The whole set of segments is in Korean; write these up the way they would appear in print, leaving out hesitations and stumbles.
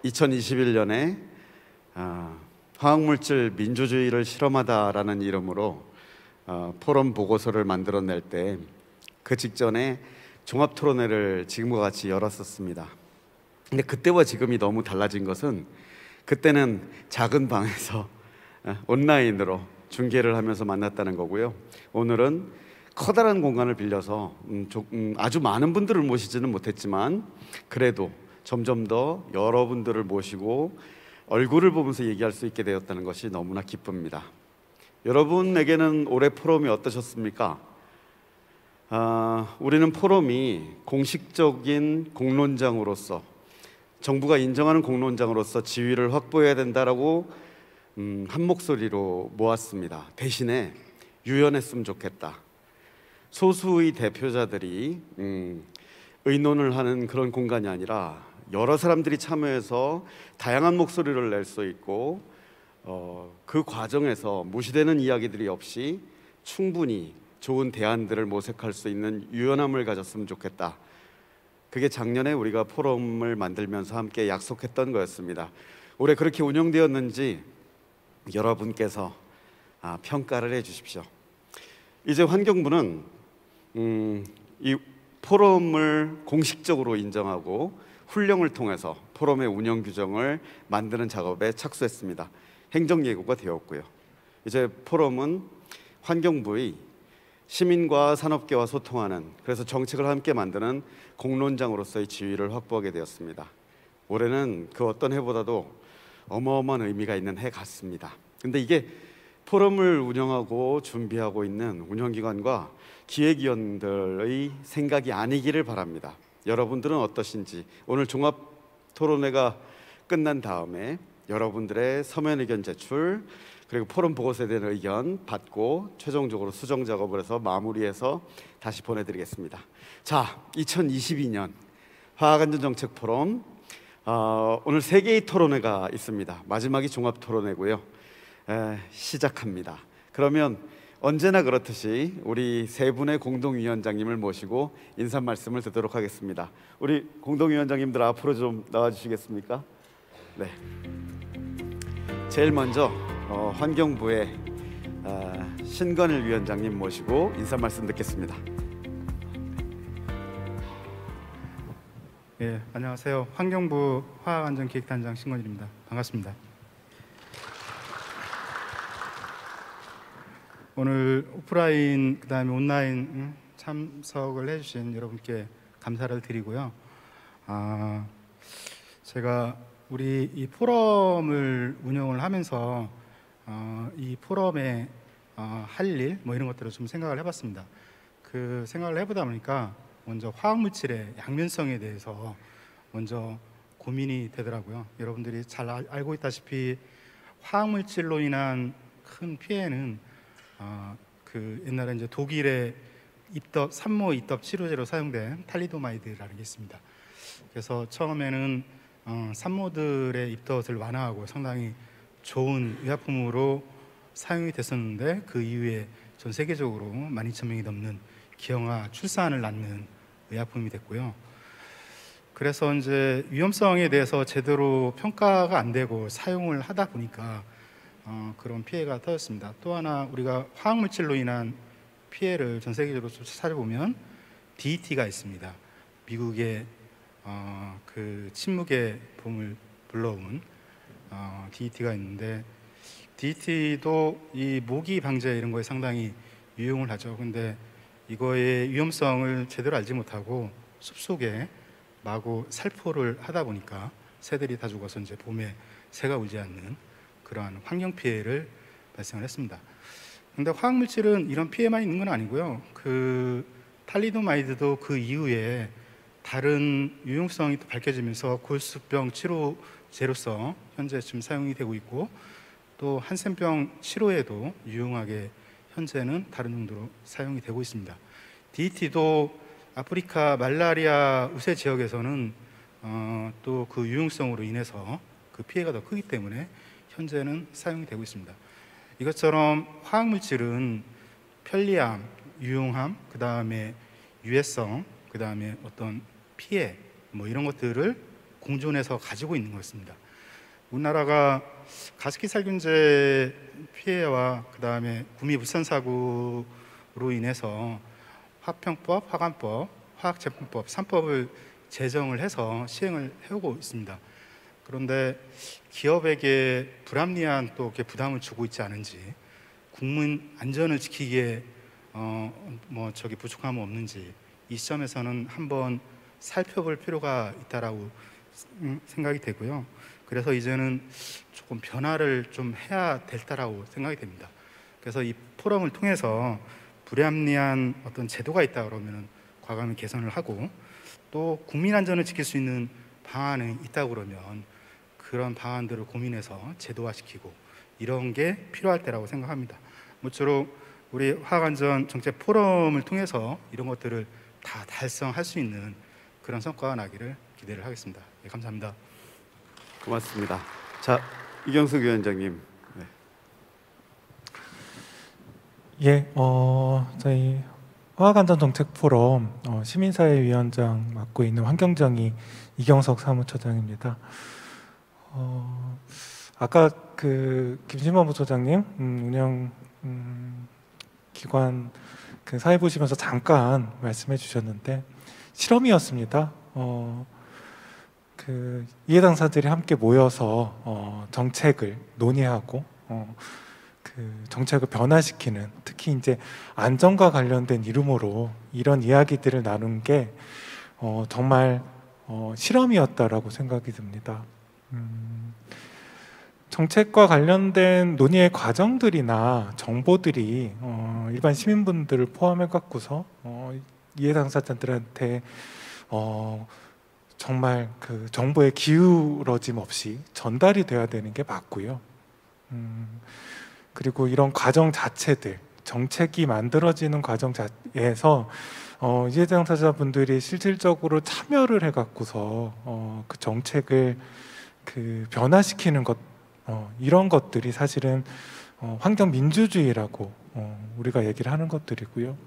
2021년에 화학물질 민주주의를 실험하다라는 이름으로 포럼 보고서를 만들어낼 때 그 직전에 종합토론회를 지금과 같이 열었었습니다. 근데 그때와 지금이 너무 달라진 것은 그때는 작은 방에서 온라인으로 중계를 하면서 만났다는 거고요. 오늘은 커다란 공간을 빌려서 아주 많은 분들을 모시지는 못했지만 그래도 점점 더 여러분들을 모시고 얼굴을 보면서 얘기할 수 있게 되었다는 것이 너무나 기쁩니다. 여러분에게는 올해 포럼이 어떠셨습니까? 우리는 포럼이 공식적인 공론장으로서, 정부가 인정하는 공론장으로서 지위를 확보해야 된다라고 한 목소리로 모았습니다. 대신에 유연했으면 좋겠다. 소수의 대표자들이 의논을 하는 그런 공간이 아니라 여러 사람들이 참여해서 다양한 목소리를 낼 수 있고 그 과정에서 무시되는 이야기들이 없이 충분히 좋은 대안들을 모색할 수 있는 유연함을 가졌으면 좋겠다. 그게 작년에 우리가 포럼을 만들면서 함께 약속했던 거였습니다. 올해 그렇게 운영되었는지 여러분께서 평가를 해 주십시오. 이제 환경부는 이 포럼을 공식적으로 인정하고 훈령을 통해서 포럼의 운영 규정을 만드는 작업에 착수했습니다. 행정예고가 되었고요. 이제 포럼은 환경부의 시민과 산업계와 소통하는, 그래서 정책을 함께 만드는 공론장으로서의 지위를 확보하게 되었습니다. 올해는 그 어떤 해보다도 어마어마한 의미가 있는 해 같습니다. 근데 이게 포럼을 운영하고 준비하고 있는 운영기관과 기획위원들의 생각이 아니기를 바랍니다. 여러분들은 어떠신지, 오늘 종합토론회가 끝난 다음에 여러분들의 서면 의견 제출, 그리고 포럼 보고서에 대한 의견 받고 최종적으로 수정 작업을 해서 마무리해서 다시 보내드리겠습니다. 자, 2022년 화학안전정책 포럼, 오늘 3개의 토론회가 있습니다. 마지막이 종합토론회고요. 시작합니다. 그러면 언제나 그렇듯이 우리 세 분의 공동위원장님을 모시고 인사 말씀을 듣도록 하겠습니다. 우리 공동위원장님들 앞으로 좀 나와주시겠습니까? 네. 제일 먼저 환경부의 신건일 위원장님 모시고 인사 말씀 듣겠습니다. 예, 안녕하세요. 환경부 화학안전기획단장 신건일입니다. 반갑습니다. 오늘 오프라인 그다음에 온라인 참석을 해주신 여러분께 감사를 드리고요. 제가 우리 이 포럼을 운영을 하면서 이 포럼에 할 일 뭐 이런 것들을 좀 생각을 해봤습니다. 그 생각을 해보다 보니까 먼저 화학물질의 양면성에 대해서 먼저 고민이 되더라고요. 여러분들이 잘 알고 있다시피 화학물질로 인한 큰 피해는 그 옛날에 이제 독일의 산모 입덧 치료제로 사용된 탈리도마이드라는 게 있습니다. 그래서 처음에는 산모들의 입덧을 완화하고 상당히 좋은 의약품으로 사용이 됐었는데 그 이후에 전 세계적으로 12,000명이 넘는 기형아 출산을 낳는 의약품이 됐고요. 그래서 이제 위험성에 대해서 제대로 평가가 안 되고 사용을 하다 보니까 그런 피해가 터졌습니다. 또 하나 우리가 화학물질로 인한 피해를 전 세계적으로 찾아보면 DET가 있습니다. 미국의 그 침묵의 봄을 불러온 DET가 있는데 DET도 이 모기 방제 이런 거에 상당히 유용을 하죠. 근데 이거의 위험성을 제대로 알지 못하고 숲속에 마구 살포를 하다 보니까 새들이 다 죽어서 이제 봄에 새가 울지 않는 그러한 환경 피해를 발생을 했습니다. 근데 화학물질은 이런 피해만 있는 건 아니고요. 그 탈리도마이드도 그 이후에 다른 유용성이 또 밝혀지면서 골수병 치료제로서 현재 지금 사용이 되고 있고 또 한센병 치료에도 유용하게 현재는 다른 용도로 사용이 되고 있습니다. DET도 아프리카 말라리아 우세 지역에서는 또 그 유용성으로 인해서 그 피해가 더 크기 때문에 현재는 사용이 되고 있습니다. 이것처럼 화학물질은 편리함, 유용함, 그 다음에 유해성, 그 다음에 어떤 피해 뭐 이런 것들을 공존해서 가지고 있는 것입니다. 우리나라가 가습기 살균제 피해와 그 다음에 구미 물산 사고로 인해서 화평법, 화관법, 화학제품법 3법을 제정을 해서 시행을 해오고 있습니다. 그런데 기업에게 불합리한 또 이렇게 부담을 주고 있지 않은지, 국민 안전을 지키기에 부족함은 없는지 이 시점에서는 한번 살펴볼 필요가 있다라고 생각이 되고요. 그래서 이제는 조금 변화를 좀 해야 될다라고 생각이 됩니다. 그래서 이 포럼을 통해서 불합리한 어떤 제도가 있다 그러면 과감히 개선을 하고, 또 국민 안전을 지킬 수 있는 방안이 있다 그러면 그런 방안들을 고민해서 제도화시키고 이런 게 필요할 때라고 생각합니다. 모쪼록 우리 화학안전 정책 포럼을 통해서 이런 것들을 다 달성할 수 있는 그런 성과가 나기를 기대를 하겠습니다. 네, 감사합니다. 고맙습니다. 자, 이경숙 위원장님. 네. 예, 저희 화학안전정책 포럼 시민사회위원장 맡고 있는 환경정의 이경석 사무처장입니다. 아까 그 김신범 부소장님 운영 기관 그 사회 보시면서 잠깐 말씀해 주셨는데 실험이었습니다. 그 이해 당사자들이 함께 모여서 정책을 논의하고 그 정책을 변화시키는, 특히 이제 안전과 관련된 이름으로 이런 이야기들을 나눈 게 정말 실험이었다라고 생각이 듭니다. 정책과 관련된 논의의 과정들이나 정보들이 일반 시민분들을 포함해 갖고서 이해 당사자들한테 정말 그 정보의 기울어짐 없이 전달이 돼야 되는 게 맞고요. 그리고 이런 과정 자체들, 정책이 만들어지는 과정에서 이해 당사자분들이 실질적으로 참여를 해갖고서 그 정책을 그 변화시키는 것, 이런 것들이 사실은 환경 민주주의라고 우리가 얘기를 하는 것들이고요.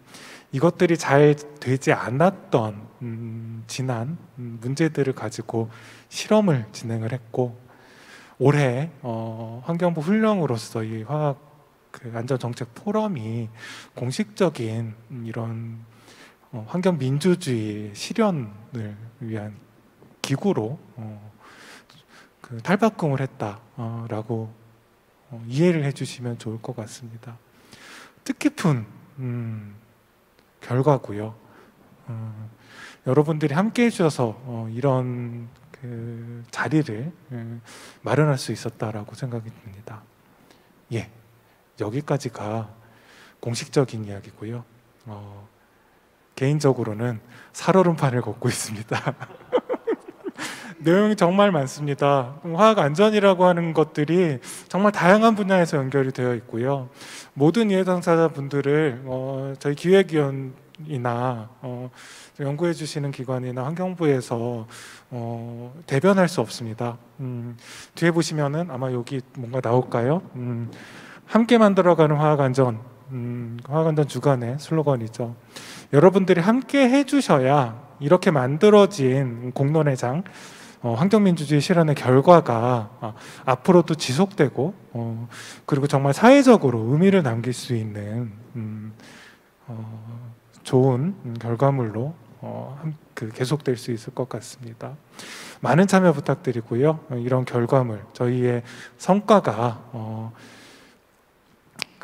이것들이 잘 되지 않았던 지난 문제들을 가지고 실험을 진행을 했고, 올해 환경부 훈령으로서 이 화학 그 안전정책 포럼이 공식적인 이런 환경 민주주의 실현을 위한 기구로 그 탈바꿈을 했다라고 이해를 해주시면 좋을 것 같습니다. 뜻깊은 결과고요. 여러분들이 함께 해주셔서 이런 그 자리를 마련할 수 있었다라고 생각이 듭니다. 예, 여기까지가 공식적인 이야기고요. 개인적으로는 살얼음판을 걷고 있습니다. 내용이 정말 많습니다. 화학 안전이라고 하는 것들이 정말 다양한 분야에서 연결이 되어 있고요. 모든 이해 당사자분들을 저희 기획위원이나 연구해 주시는 기관이나 환경부에서 대변할 수 없습니다. 뒤에 보시면은 아마 여기 뭔가 나올까요? 함께 만들어가는 화학안전, 화학안전 주간의 슬로건이죠. 여러분들이 함께 해주셔야 이렇게 만들어진 공론회장, 환경민주주의 실현의 결과가 앞으로도 지속되고 그리고 정말 사회적으로 의미를 남길 수 있는 좋은 결과물로 계속될 수 있을 것 같습니다. 많은 참여 부탁드리고요. 이런 결과물, 저희의 성과가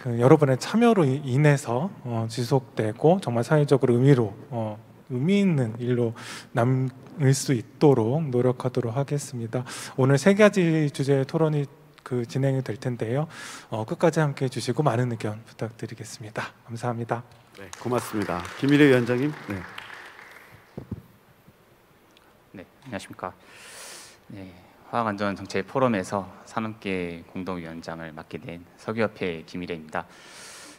여러분의 참여로 인해서 지속되고 정말 사회적으로 의미 있는 일로 남을 수 있도록 노력하도록 하겠습니다. 오늘 3가지 주제의 토론이 진행이 될 텐데요. 끝까지 함께해 주시고 많은 의견 부탁드리겠습니다. 감사합니다. 네, 고맙습니다. 김일혜 위원장님. 네. 네, 안녕하십니까. 네, 화학안전정책 포럼에서 산업계 공동위원장을 맡게 된 석유협회 김일혜입니다.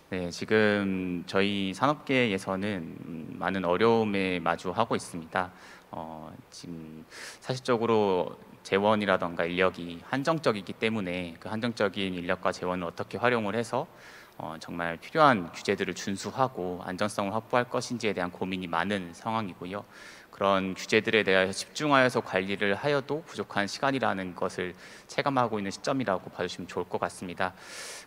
네, 지금 저희 산업계에서는 많은 어려움에 마주하고 있습니다. 지금 사실적으로 재원이라던가 인력이 한정적이기 때문에 그 한정적인 인력과 재원을 어떻게 활용을 해서 정말 필요한 규제들을 준수하고 안전성을 확보할 것인지에 대한 고민이 많은 상황이고요. 그런 규제들에 대해서 집중하여서 관리를 하여도 부족한 시간이라는 것을 체감하고 있는 시점이라고 봐주시면 좋을 것 같습니다.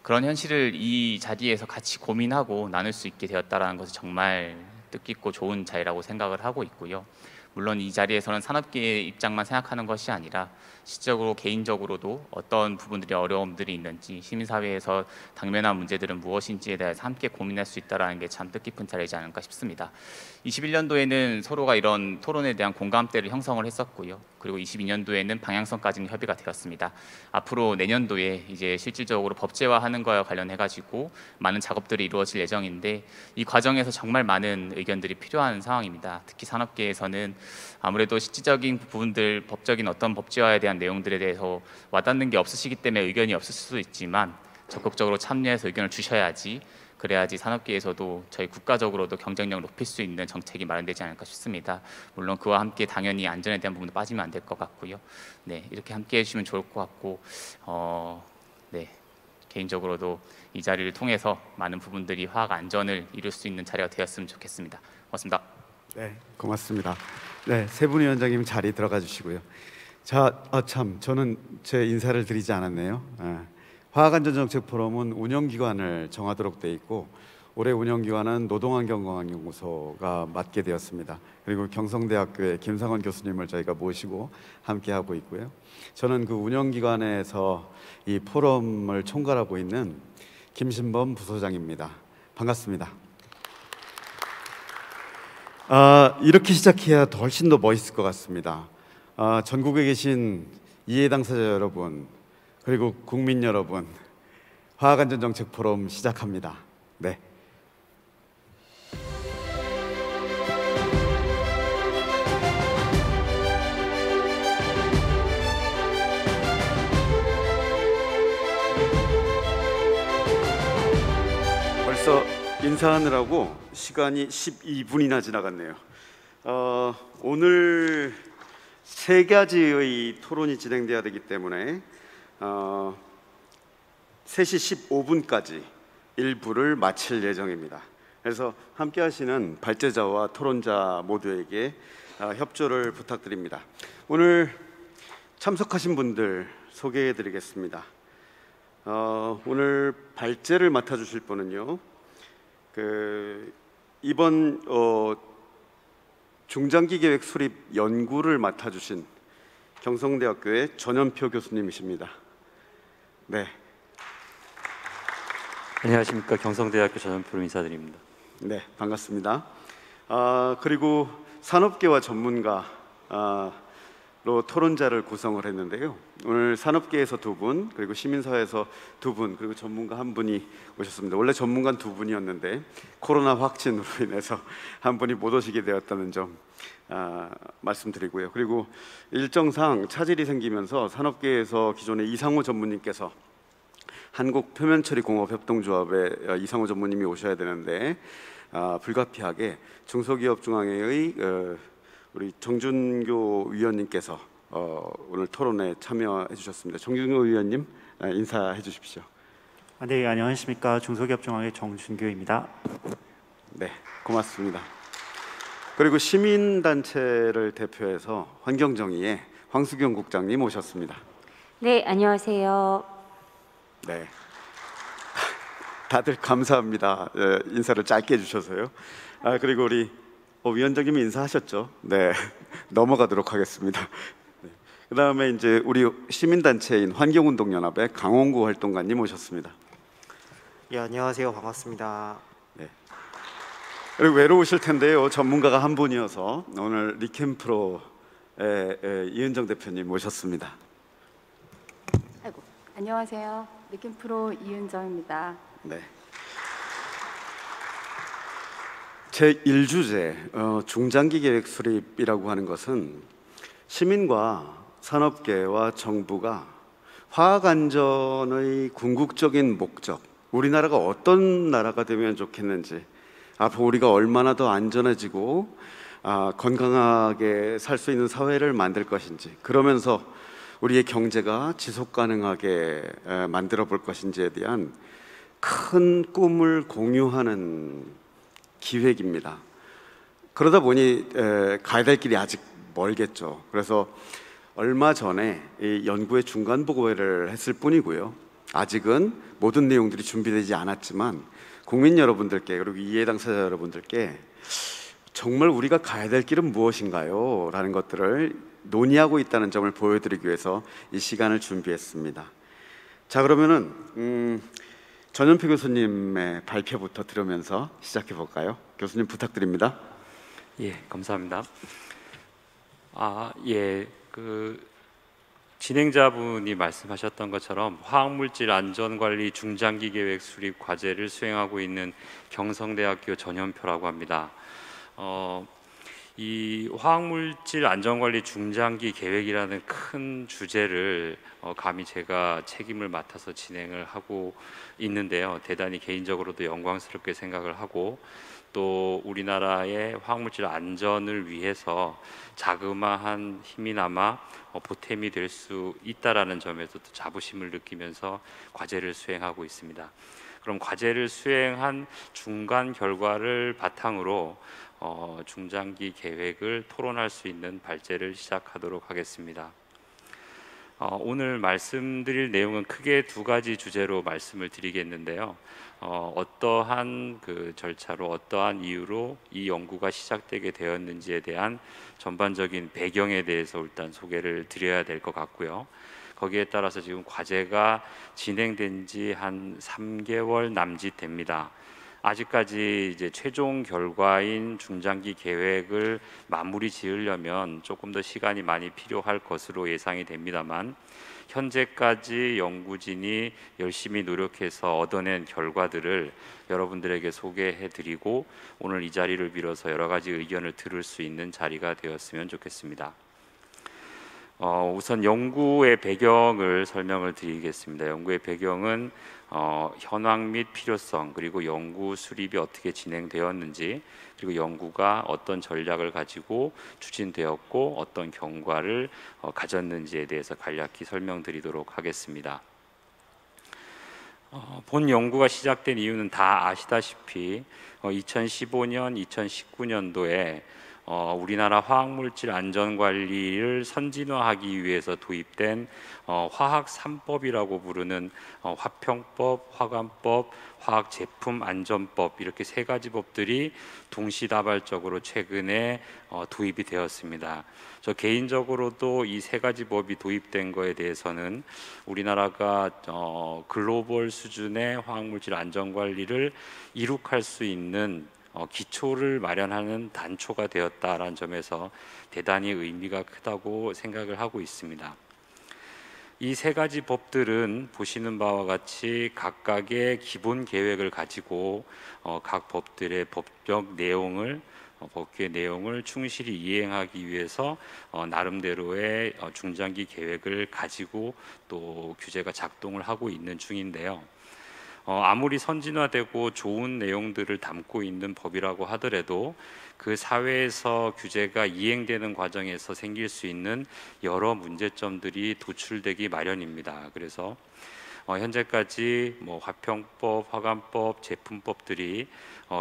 그런 현실을 이 자리에서 같이 고민하고 나눌 수 있게 되었다는 것은 정말 뜻깊고 좋은 자리라고 생각을 하고 있고요. 물론 이 자리에서는 산업계의 입장만 생각하는 것이 아니라 시적으로 개인적으로도 어떤 부분들이 어려움들이 있는지, 시민사회에서 당면한 문제들은 무엇인지에 대해서 함께 고민할 수 있다는 게 참 뜻깊은 자리이지 않을까 싶습니다. 21년도에는 서로가 이런 토론에 대한 공감대를 형성을 했었고요. 그리고 22년도에는 방향성까지는 협의가 되었습니다. 앞으로 내년도에 이제 실질적으로 법제화하는 거와 관련해 가지고 많은 작업들이 이루어질 예정인데, 이 과정에서 정말 많은 의견들이 필요한 상황입니다. 특히 산업계에서는 아무래도 실질적인 부분들, 법적인 어떤 법제화에 대한 내용들에 대해서 와닿는 게 없으시기 때문에 의견이 없을 수도 있지만, 적극적으로 참여해서 의견을 주셔야지, 그래야지 산업계에서도 저희 국가적으로도 경쟁력을 높일 수 있는 정책이 마련되지 않을까 싶습니다. 물론 그와 함께 당연히 안전에 대한 부분도 빠지면 안 될 것 같고요. 네, 이렇게 함께 해주시면 좋을 것 같고, 네, 개인적으로도 이 자리를 통해서 많은 부분들이 화학 안전을 이룰 수 있는 자리가 되었으면 좋겠습니다. 고맙습니다. 네, 고맙습니다. 네, 세 분 위원장님 자리 들어가 주시고요. 자, 참 저는 제 인사를 드리지 않았네요. 화학안전정책 포럼은 운영기관을 정하도록 돼 있고, 올해 운영기관은 노동환경건강연구소가 맡게 되었습니다. 그리고 경성대학교의 김상원 교수님을 저희가 모시고 함께 하고 있고요. 저는 그 운영기관에서 이 포럼을 총괄하고 있는 김신범 부소장입니다. 반갑습니다. 이렇게 시작해야 훨씬 더 멋있을 것 같습니다. 전국에 계신 이해 당사자 여러분, 그리고 국민 여러분, 화학안전정책 포럼 시작합니다. 네. 벌써 인사하느라고 시간이 12분이나 지나갔네요. 오늘 세 가지의 토론이 진행돼야 되기 때문에 3시 15분까지 일부를 마칠 예정입니다. 그래서 함께 하시는 발제자와 토론자 모두에게 협조를 부탁드립니다. 오늘 참석하신 분들 소개해 드리겠습니다. 오늘 발제를 맡아주실 분은요, 이번 중장기 계획 수립 연구를 맡아주신 경성대학교의 전현표 교수님이십니다. 네. 안녕하십니까, 경성대학교 전현표로 인사드립니다. 네, 반갑습니다. 그리고 산업계와 전문가로 토론자를 구성을 했는데요. 오늘 산업계에서 2분, 그리고 시민사회에서 2분, 그리고 전문가 1분이 오셨습니다. 원래 전문가는 2분이었는데 코로나 확진으로 인해서 1분이 못 오시게 되었다는 점 말씀드리고요. 그리고 일정상 차질이 생기면서 산업계에서 기존의 이상호 전무님께서 한국표면처리공업협동조합의 이상호 전무님이 오셔야 되는데 불가피하게 중소기업중앙회의 우리 정준교 위원님께서 오늘 토론에 참여해 주셨습니다. 정준교 위원님 인사해 주십시오. 네, 안녕하십니까, 중소기업중앙회 정준교입니다. 네, 고맙습니다. 그리고 시민단체를 대표해서 환경정의의 황수경 국장님 오셨습니다. 네, 안녕하세요. 네, 다들 감사합니다. 인사를 짧게 해주셔서요. 그리고 우리 위원장님이 인사하셨죠? 네, 넘어가도록 하겠습니다. 네. 그 다음에 이제 우리 시민단체인 환경운동연합의 강원구 활동가님 오셨습니다. 예, 안녕하세요. 반갑습니다. 네. 그리고 외로우실 텐데요, 전문가가 1분이어서 오늘 리캠프로의 이은정 대표님 모셨습니다. 아이고, 안녕하세요. 리캠프로 이은정입니다. 네. 제1주제 중장기 계획 수립이라고 하는 것은 시민과 산업계와 정부가 화학 안전의 궁극적인 목적, 우리나라가 어떤 나라가 되면 좋겠는지, 앞으로 우리가 얼마나 더 안전해지고 건강하게 살 수 있는 사회를 만들 것인지, 그러면서 우리의 경제가 지속 가능하게 만들어 볼 것인지에 대한 큰 꿈을 공유하는 기획입니다. 그러다 보니 가야 될 길이 아직 멀겠죠. 그래서 얼마 전에 이 연구의 중간 보고회를 했을 뿐이고요. 아직은 모든 내용들이 준비되지 않았지만 국민 여러분들께, 그리고 이해 당사자 여러분들께 정말 우리가 가야 될 길은 무엇인가요? 라는 것들을 논의하고 있다는 점을 보여드리기 위해서 이 시간을 준비했습니다. 자, 그러면은 전현표 교수님의 발표부터 들으면서 시작해 볼까요? 교수님 부탁드립니다. 예, 감사합니다. 진행자분이 말씀하셨던 것처럼 화학물질 안전관리 중장기 계획 수립 과제를 수행하고 있는 경성대학교 전현표라고 합니다. 이 화학물질 안전관리 중장기 계획이라는 큰 주제를 감히 제가 책임을 맡아서 진행을 하고 있는데요. 대단히 개인적으로도 영광스럽게 생각을 하고, 또 우리나라의 화학물질 안전을 위해서 자그마한 힘이나마 보탬이 될 수 있다라는 점에서 또 자부심을 느끼면서 과제를 수행하고 있습니다. 그럼 과제를 수행한 중간 결과를 바탕으로 중장기 계획을 토론할 수 있는 발제를 시작하도록 하겠습니다. 오늘 말씀드릴 내용은 크게 두 가지 주제로 말씀을 드리겠는데요. 어떠한 절차로, 어떠한 이유로 이 연구가 시작되게 되었는지에 대한 전반적인 배경에 대해서 일단 소개를 드려야 될 것 같고요. 거기에 따라서 지금 과제가 진행된 지 한 3개월 남짓 됩니다. 아직까지 이제 최종 결과인 중장기 계획을 마무리 지으려면 조금 더 시간이 많이 필요할 것으로 예상이 됩니다만, 현재까지 연구진이 열심히 노력해서 얻어낸 결과들을 여러분들에게 소개해드리고, 오늘 이 자리를 빌어서 여러 가지 의견을 들을 수 있는 자리가 되었으면 좋겠습니다. 우선 연구의 배경을 설명을 드리겠습니다. 연구의 배경은 현황 및 필요성, 그리고 연구 수립이 어떻게 진행되었는지, 그리고 연구가 어떤 전략을 가지고 추진되었고 어떤 경과를 가졌는지에 대해서 간략히 설명드리도록 하겠습니다. 본 연구가 시작된 이유는 다 아시다시피 2015년, 2019년도에 우리나라 화학물질 안전관리를 선진화하기 위해서 도입된 화학 3법이라고 부르는 화평법, 화관법, 화학제품안전법, 이렇게 세 가지 법들이 동시다발적으로 최근에 도입이 되었습니다. 저 개인적으로도 이 세 가지 법이 도입된 거에 대해서는 우리나라가 글로벌 수준의 화학물질 안전관리를 이룩할 수 있는 기초를 마련하는 단초가 되었다라는 점에서 대단히 의미가 크다고 생각을 하고 있습니다. 이 세 가지 법들은 보시는 바와 같이 각각의 기본 계획을 가지고 각 법들의 법적 내용을, 법규의 내용을 충실히 이행하기 위해서 나름대로의 중장기 계획을 가지고 또 규제가 작동을 하고 있는 중인데요. 아무리 선진화되고 좋은 내용들을 담고 있는 법이라고 하더라도 그 사회에서 규제가 이행되는 과정에서 생길 수 있는 여러 문제점들이 도출되기 마련입니다. 그래서 현재까지 화평법, 화관법, 제품법들이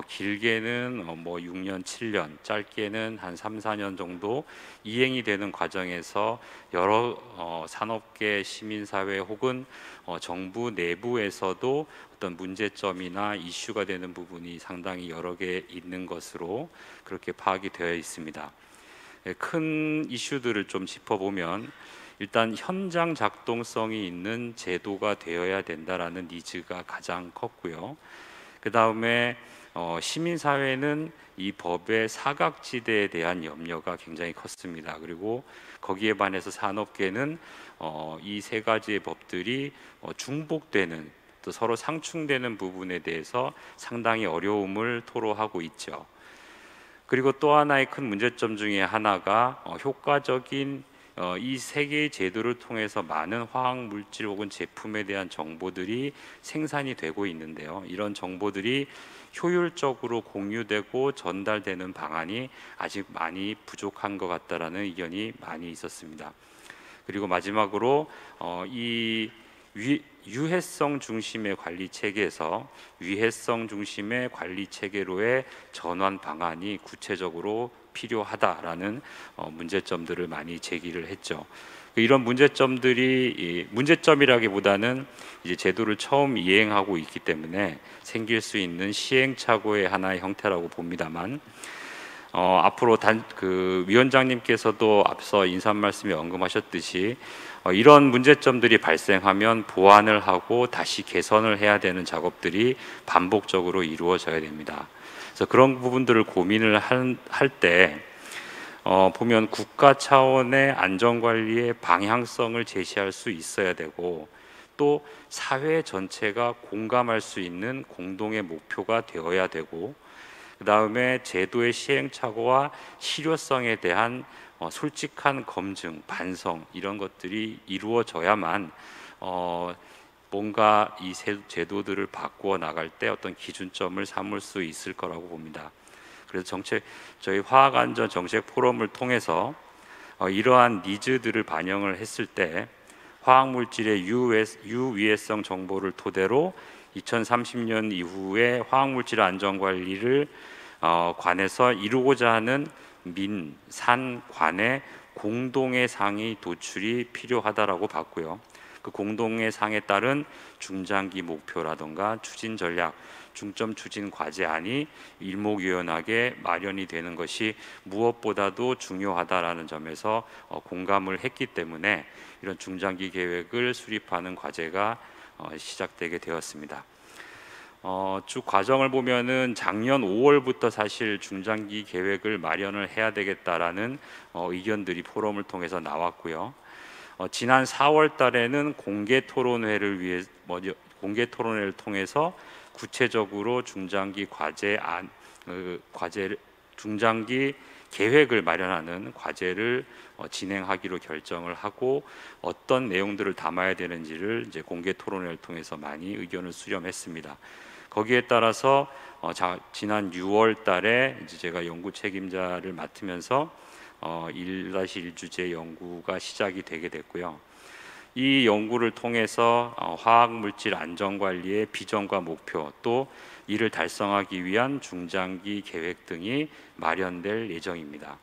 길게는 6년, 7년, 짧게는 한 3, 4년 정도 이행이 되는 과정에서 여러 산업계, 시민사회 혹은 정부 내부에서도 어떤 문제점이나 이슈가 되는 부분이 상당히 여러 개 있는 것으로 그렇게 파악이 되어 있습니다. 큰 이슈들을 좀 짚어보면, 일단 현장 작동성이 있는 제도가 되어야 된다라는 니즈가 가장 컸고요. 그 다음에 시민사회는 이 법의 사각지대에 대한 염려가 굉장히 컸습니다. 그리고 거기에 반해서 산업계는 이 세 가지의 법들이 중복되는, 또 서로 상충되는 부분에 대해서 상당히 어려움을 토로하고 있죠. 그리고 또 하나의 큰 문제점 중에 하나가 효과적인 이 세 개의 제도를 통해서 많은 화학 물질 혹은 제품에 대한 정보들이 생산이 되고 있는데요. 이런 정보들이 효율적으로 공유되고 전달되는 방안이 아직 많이 부족한 것 같다라는 의견이 많이 있었습니다. 그리고 마지막으로 이 유해성 중심의 관리 체계에서 위해성 중심의 관리 체계로의 전환 방안이 구체적으로 필요하다라는 문제점들을 많이 제기를 했죠. 이런 문제점들이 문제점이라기보다는 이제 제도를 처음 이행하고 있기 때문에 생길 수 있는 시행착오의 하나의 형태라고 봅니다만, 앞으로 위원장님께서도 앞서 인사 말씀에 언급하셨듯이 이런 문제점들이 발생하면 보완을 하고 다시 개선을 해야 되는 작업들이 반복적으로 이루어져야 됩니다. 그래서 그런 부분들을 고민을 할 때 보면 국가 차원의 안전관리의 방향성을 제시할 수 있어야 되고, 또 사회 전체가 공감할 수 있는 공동의 목표가 되어야 되고, 그 다음에 제도의 시행착오와 실효성에 대한 솔직한 검증, 반성, 이런 것들이 이루어져야만 뭔가 이 제도들을 바꾸어 나갈 때 어떤 기준점을 삼을 수 있을 거라고 봅니다. 그래서 저희 화학안전 정책 포럼을 통해서 이러한 니즈들을 반영을 했을 때 화학물질의 유위해성 정보를 토대로 2030년 이후에 화학물질 안전관리를 관해서 이루고자 하는 민, 산, 관의 공동의 상의 도출이 필요하다라고 봤고요. 그 공동의 상에 따른 중장기 목표라든가 추진 전략, 중점 추진 과제안이 일목요연하게 마련이 되는 것이 무엇보다도 중요하다라는 점에서 공감을 했기 때문에 이런 중장기 계획을 수립하는 과제가 시작되게 되었습니다. 쭉 과정을 보면은 작년 5월부터 사실 중장기 계획을 마련을 해야 되겠다라는 의견들이 포럼을 통해서 나왔고요. 지난 4월 달에는 공개 토론회를 통해서 구체적으로 중장기 중장기 계획을 마련하는 과제를 진행하기로 결정을 하고, 어떤 내용들을 담아야 되는지를 이제 공개 토론회를 통해서 많이 의견을 수렴했습니다. 거기에 따라서 지난 6월 달에 이제 제가 연구 책임자를 맡으면서 1-1 주제 연구가 시작이 되게 됐고요. 이 연구를 통해서 화학물질 안전관리의 비전과 목표, 또 이를 달성하기 위한 중장기 계획 등이 마련될 예정입니다.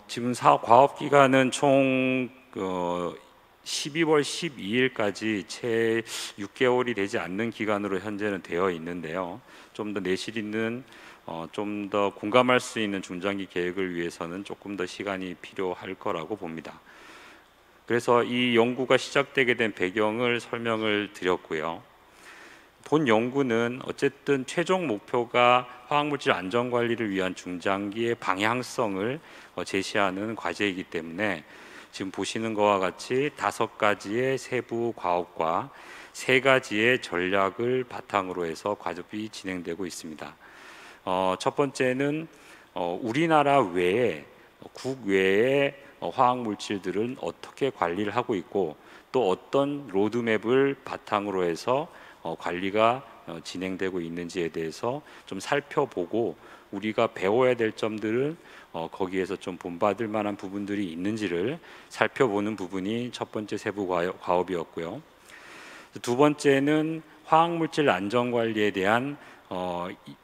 지금 과업기간은 총 12월 12일까지 채 6개월이 되지 않는 기간으로 현재는 되어 있는데요. 좀 더 내실 있는 좀 더 공감할 수 있는 중장기 계획을 위해서는 조금 더 시간이 필요할 거라고 봅니다. 그래서 이 연구가 시작되게 된 배경을 설명을 드렸고요. 본 연구는 어쨌든 최종 목표가 화학물질 안전관리를 위한 중장기의 방향성을 제시하는 과제이기 때문에 지금 보시는 것과 같이 5가지의 세부 과업과 3가지의 전략을 바탕으로 해서 과정이 진행되고 있습니다. 첫 번째는 우리나라 외에 국외의 화학물질들은 어떻게 관리를 하고 있고, 또 어떤 로드맵을 바탕으로 해서 관리가 진행되고 있는지에 대해서 좀 살펴보고, 우리가 배워야 될 점들은 거기에서 좀 본받을 만한 부분들이 있는지를 살펴보는 부분이 첫 번째 세부 과업이었고요. 두 번째는 화학물질 안전관리에 대한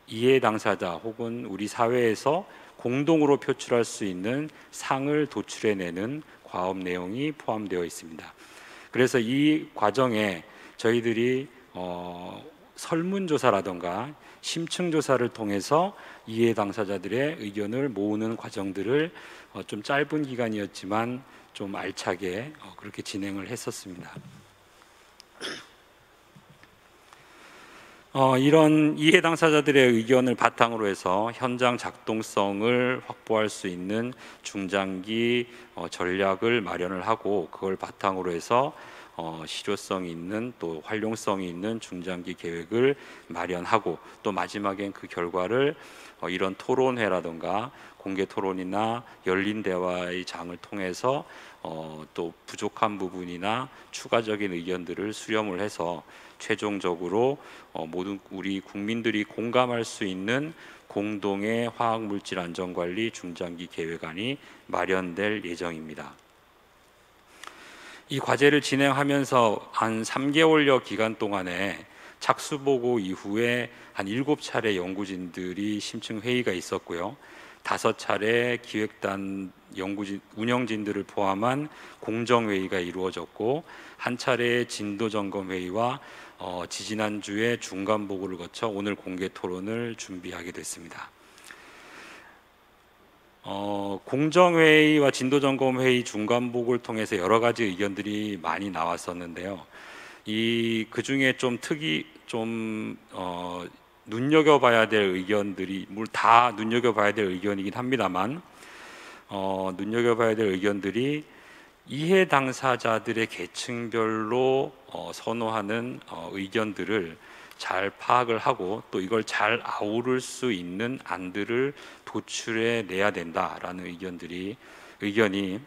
이해 당사자 혹은 우리 사회에서 공동으로 표출할 수 있는 상을 도출해내는 과업 내용이 포함되어 있습니다. 그래서 이 과정에 저희들이 설문조사라든가 심층조사를 통해서 이해 당사자들의 의견을 모으는 과정들을 좀 짧은 기간이었지만 좀 알차게 그렇게 진행을 했었습니다. 이런 이해 당사자들의 의견을 바탕으로 해서 현장 작동성을 확보할 수 있는 중장기 전략을 마련을 하고, 그걸 바탕으로 해서 실효성이 있는 또 활용성이 있는 중장기 계획을 마련하고, 또 마지막엔 그 결과를 이런 토론회라든가 공개 토론이나 열린 대화의 장을 통해서 또 부족한 부분이나 추가적인 의견들을 수렴을 해서 최종적으로 모든 우리 국민들이 공감할 수 있는 공동의 화학물질 안전관리 중장기 계획안이 마련될 예정입니다. 이 과제를 진행하면서 한 3개월여 기간 동안에 착수보고 이후에 한 7차례 연구진들이 심층 회의가 있었고요. 5차례 기획단 연구진, 운영진들을 포함한 공정회의가 이루어졌고, 한 차례 진도 점검 회의와 지지난주에 중간 보고를 거쳐 오늘 공개 토론을 준비하게 됐습니다. 공정회의와 진도점검회의 중간보고를 통해서 여러 가지 의견들이 많이 나왔었는데요. 그 중에 눈여겨봐야 될 의견들이, 물론 다 눈여겨봐야 될 의견이긴 합니다만, 눈여겨봐야 될 의견들이 이해 당사자들의 계층별로 선호하는 의견들을 잘 파악을 하고 또 이걸 잘 아우를 수 있는 안들을 도출해 내야 된다라는 의견이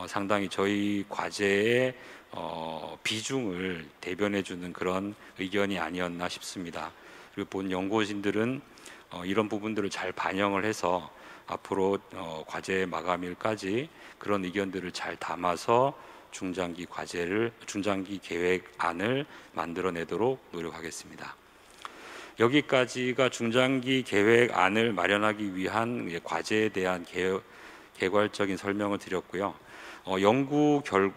상당히 저희 과제의 비중을 대변해 주는 그런 의견이 아니었나 싶습니다. 그리고 본 연구진들은 이런 부분들을 잘 반영을 해서 앞으로 과제 마감일까지 그런 의견들을 잘 담아서 중장기 계획안을 만들어내도록 노력하겠습니다. 여기까지가 중장기 계획안을 마련하기 위한 과제에 대한 개괄적인 설명을 드렸고요.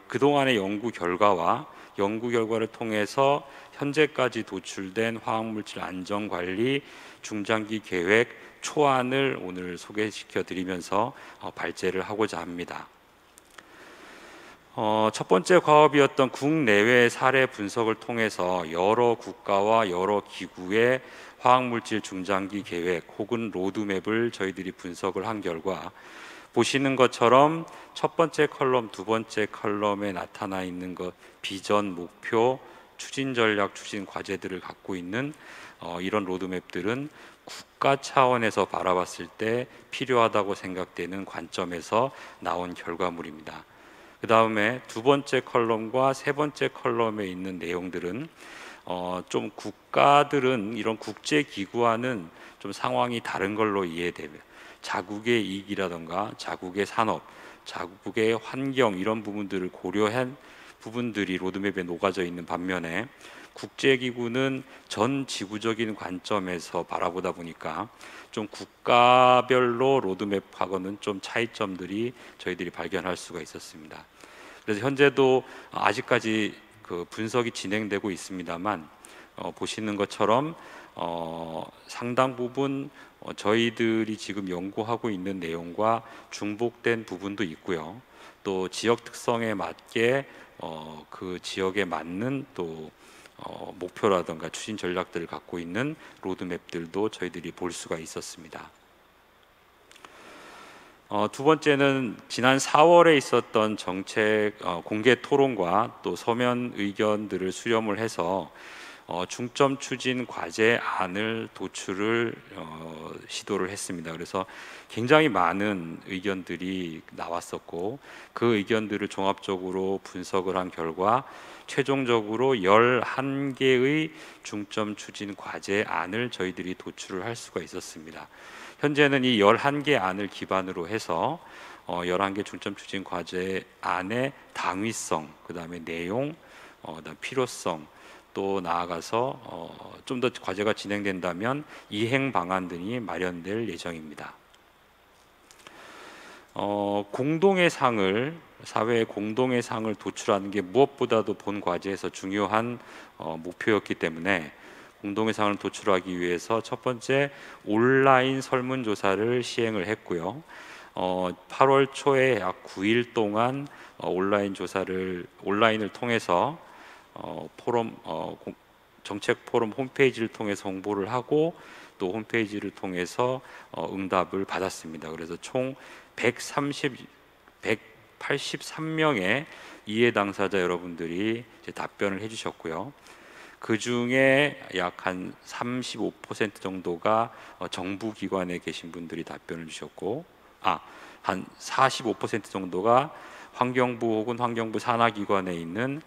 그동안의 연구 결과를 통해서 현재까지 도출된 화학물질 안전관리 중장기 계획 초안을 오늘 소개시켜 드리면서 발제를 하고자 합니다. 첫 번째 과업이었던 국내외 사례 분석을 통해서 여러 국가와 여러 기구의 화학물질 중장기 계획 혹은 로드맵을 저희들이 분석을 한 결과, 보시는 것처럼 첫 번째 컬럼, 두 번째 컬럼에 나타나 있는 것, 비전, 목표, 추진 전략, 추진 과제들을 갖고 있는 이런 로드맵들은 국가 차원에서 바라봤을 때 필요하다고 생각되는 관점에서 나온 결과물입니다. 그 다음에 두 번째 컬럼과 세 번째 컬럼에 있는 내용들은 좀 국가들은 이런 국제기구와는 좀 상황이 다른 걸로 이해되며 자국의 이익이라던가 자국의 산업, 자국의 환경 이런 부분들을 고려한 부분들이 로드맵에 녹아져 있는 반면에 국제기구는 전 지구적인 관점에서 바라보다 보니까 좀 국가별로 로드맵하고는 좀 차이점들이 저희들이 발견할 수가 있었습니다. 그래서 현재도 아직까지 그 분석이 진행되고 있습니다만 보시는 것처럼 상당 부분 저희들이 지금 연구하고 있는 내용과 중복된 부분도 있고요. 또 지역 특성에 맞게 그 지역에 맞는 또 목표라든가 추진 전략들을 갖고 있는 로드맵들도 저희들이 볼 수가 있었습니다. 두 번째는 지난 4월에 있었던 정책 공개 토론과 또 서면 의견들을 수렴을 해서 중점 추진 과제안을 도출을 시도를 했습니다. 그래서 굉장히 많은 의견들이 나왔었고 그 의견들을 종합적으로 분석을 한 결과 최종적으로 11개의 중점 추진 과제안을 저희들이 도출을 할 수가 있었습니다. 현재는 이 11개 안을 기반으로 해서 11개 중점 추진 과제안의 당위성, 그 다음에 내용, 그다음 필요성, 또 나아가서 좀 더 과제가 진행된다면 이행 방안 등이 마련될 예정입니다. 공동의 상을, 사회의 공동의 상을 도출하는 게 무엇보다도 본 과제에서 중요한 목표였기 때문에 공동의 상을 도출하기 위해서 첫 번째 온라인 설문조사를 시행을 했고요. 8월 초에 약 9일 동안 온라인을 통해서 정책 포럼 홈페이지를 통해서 홍보를 하고 또 홈페이지를 통해서 응답을 받았습니다. 그래서 총 183명의 이해 당사자 여러분들이 이제 답변을 해주셨고요. 그 중에 약 한 35% 정도가 정부 기관에 계신 분들이 답변을 주셨고, 한 45% 정도가 환경부 혹은 환경부 산하기관에 있는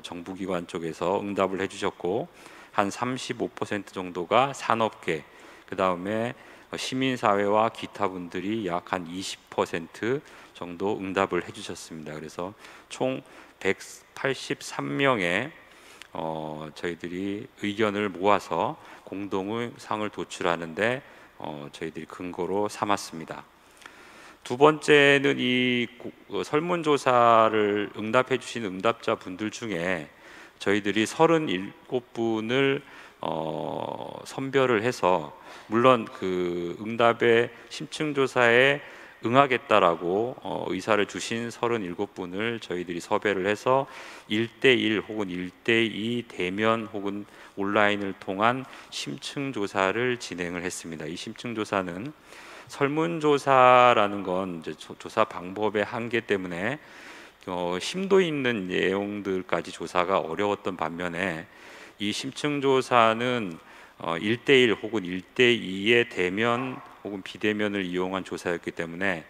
정부기관 쪽에서 응답을 해주셨고, 한 35% 정도가 산업계, 그 다음에 시민사회와 기타 분들이 약 한 20% 정도 응답을 해주셨습니다. 그래서 총 183명의 저희들이 의견을 모아서 공동의 상을 도출하는데 저희들이 근거로 삼았습니다. 두 번째는 이 설문조사를 응답해 주신 응답자 분들 중에 저희들이 37분을 선별을 해서, 물론 그 응답의 심층조사에 응하겠다라고 의사를 주신 37분을 저희들이 섭외를 해서 1대1 혹은 1대2 대면 혹은 온라인을 통한 심층조사를 진행을 했습니다. 이 심층조사는 설문조사라는 건 이제 조사 방법의 한계 때문에 심도 있는 내용들까지 조사가 어려웠던 반면에, 이 심층조사는 1대1 혹은 1대2의 대면 혹은 비대면을 이용한 조사였기 때문에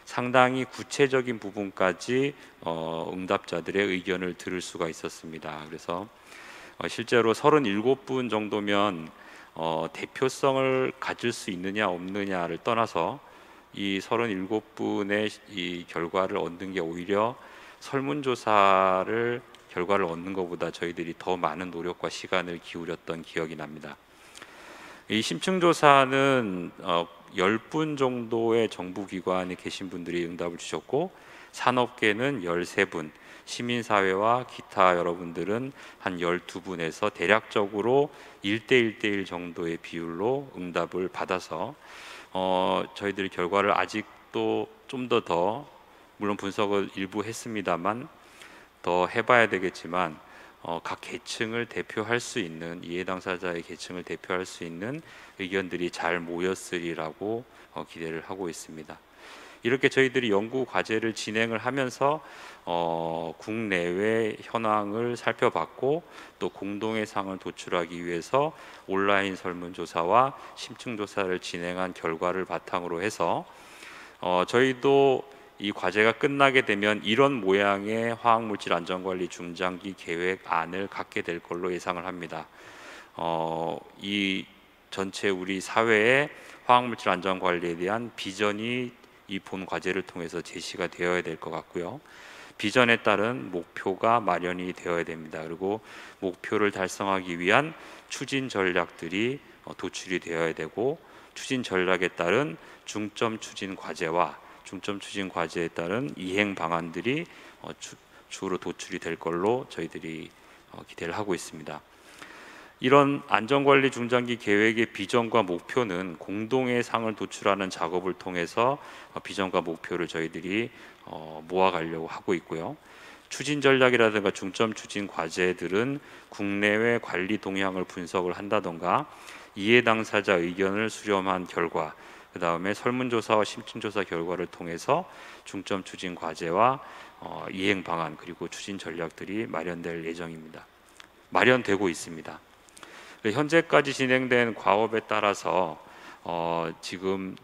상당히 구체적인 부분까지 응답자들의 의견을 들을 수가 있었습니다. 그래서 실제로 37분 정도면 대표성을 가질 수 있느냐 없느냐를 떠나서 이 37분의 이 결과를 얻는 게 오히려 설문조사를 결과를 얻는 것보다 저희들이 더 많은 노력과 시간을 기울였던 기억이 납니다. 이 심층조사는 10분 정도의 정부기관에 계신 분들이 응답을 주셨고, 산업계는 13분, 시민사회와 기타 여러분들은 한 12분에서 대략적으로 1대1대1 정도의 비율로 응답을 받아서 저희들이 결과를 아직도 좀 더 물론 분석을 일부 했습니다만 더 해봐야 되겠지만 각 계층을 대표할 수 있는, 이해 당사자의 계층을 대표할 수 있는 의견들이 잘 모였으리라고 기대를 하고 있습니다. 이렇게 저희들이 연구 과제를 진행을 하면서 국내외 현황을 살펴봤고, 또 공동의 상을 도출하기 위해서 온라인 설문조사와 심층조사를 진행한 결과를 바탕으로 해서 저희도 이 과제가 끝나게 되면 이런 모양의 화학물질 안전관리 중장기 계획안을 갖게 될 걸로 예상을 합니다. 이 전체 우리 사회의 화학물질 안전관리에 대한 비전이 이 본 과제를 통해서 제시가 되어야 될 것 같고요. 비전에 따른 목표가 마련이 되어야 됩니다. 그리고 목표를 달성하기 위한 추진 전략들이 도출이 되어야 되고, 추진 전략에 따른 중점 추진 과제와 중점 추진 과제에 따른 이행 방안들이 주로 도출이 될 걸로 저희들이 기대를 하고 있습니다. 이런 안전관리 중장기 계획의 비전과 목표는 공동의 상을 도출하는 작업을 통해서 비전과 목표를 저희들이 모아가려고 하고 있고요. 추진 전략이라든가 중점 추진 과제들은 국내외 관리 동향을 분석을 한다던가 이해 당사자 의견을 수렴한 결과, 그 다음에 설문조사와 심층조사 결과를 통해서 중점 추진 과제와 이행 방안 그리고 추진 전략들이 마련될 예정입니다. 마련되고 있습니다. 현재까지 진행된 과업에 따라서 지금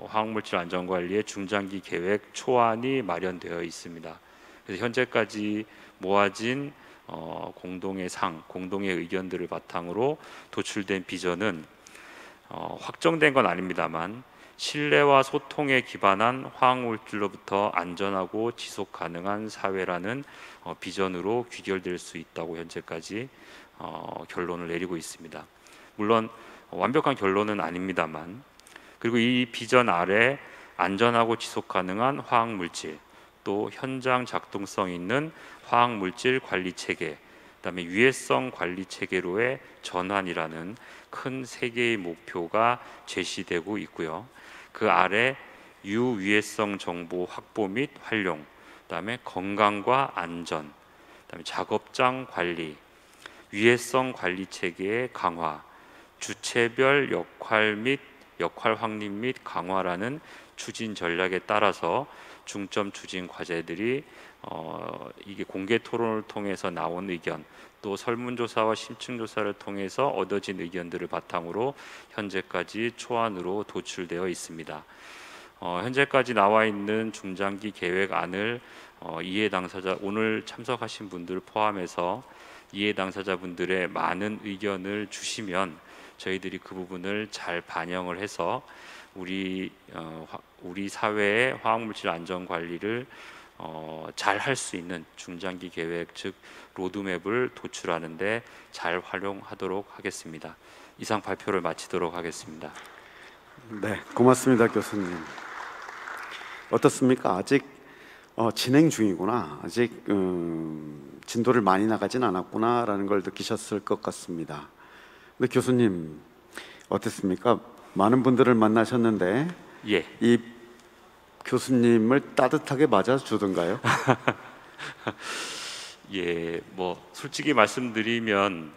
화학물질 안전관리의 중장기 계획 초안이 마련되어 있습니다. 그래서 현재까지 모아진 공동의 상, 공동의 의견들을 바탕으로 도출된 비전은 확정된 건 아닙니다만 신뢰와 소통에 기반한 화학물질로부터 안전하고 지속 가능한 사회라는 비전으로 귀결될 수 있다고 현재까지 결론을 내리고 있습니다. 물론 완벽한 결론은 아닙니다만, 그리고 이 비전 아래 안전하고 지속 가능한 화학물질, 또 현장 작동성 있는 화학물질 관리 체계, 그다음에 유해성 관리 체계로의 전환이라는 큰 세 개의 목표가 제시되고 있고요. 그 아래 유유해성 정보 확보 및 활용, 그다음에 건강과 안전, 그다음에 작업장 관리, 유해성 관리 체계의 강화, 주체별 역할 확립 및 강화라는 추진 전략에 따라서 중점 추진 과제들이 이게 공개 토론을 통해서 나온 의견, 또 설문조사와 심층조사를 통해서 얻어진 의견들을 바탕으로 현재까지 초안으로 도출되어 있습니다. 현재까지 나와 있는 중장기 계획안을 이해 당사자, 오늘 참석하신 분들 포함해서 이해 당사자분들의 많은 의견을 주시면 저희들이 그 부분을 잘 반영을 해서 우리 사회의 화학물질 안전 관리를 잘 할 수 있는 중장기 계획, 즉 로드맵을 도출하는데 잘 활용하도록 하겠습니다. 이상 발표를 마치도록 하겠습니다. 네, 고맙습니다, 교수님. 어떻습니까? 아직 진행 중이구나. 아직 진도를 많이 나가진 않았구나라는 걸 느끼셨을 것 같습니다. 근데 교수님 어땠습니까? 많은 분들을 만나셨는데 예. 이 교수님을 따뜻하게 맞아주던가요? 예, 뭐 솔직히 말씀드리면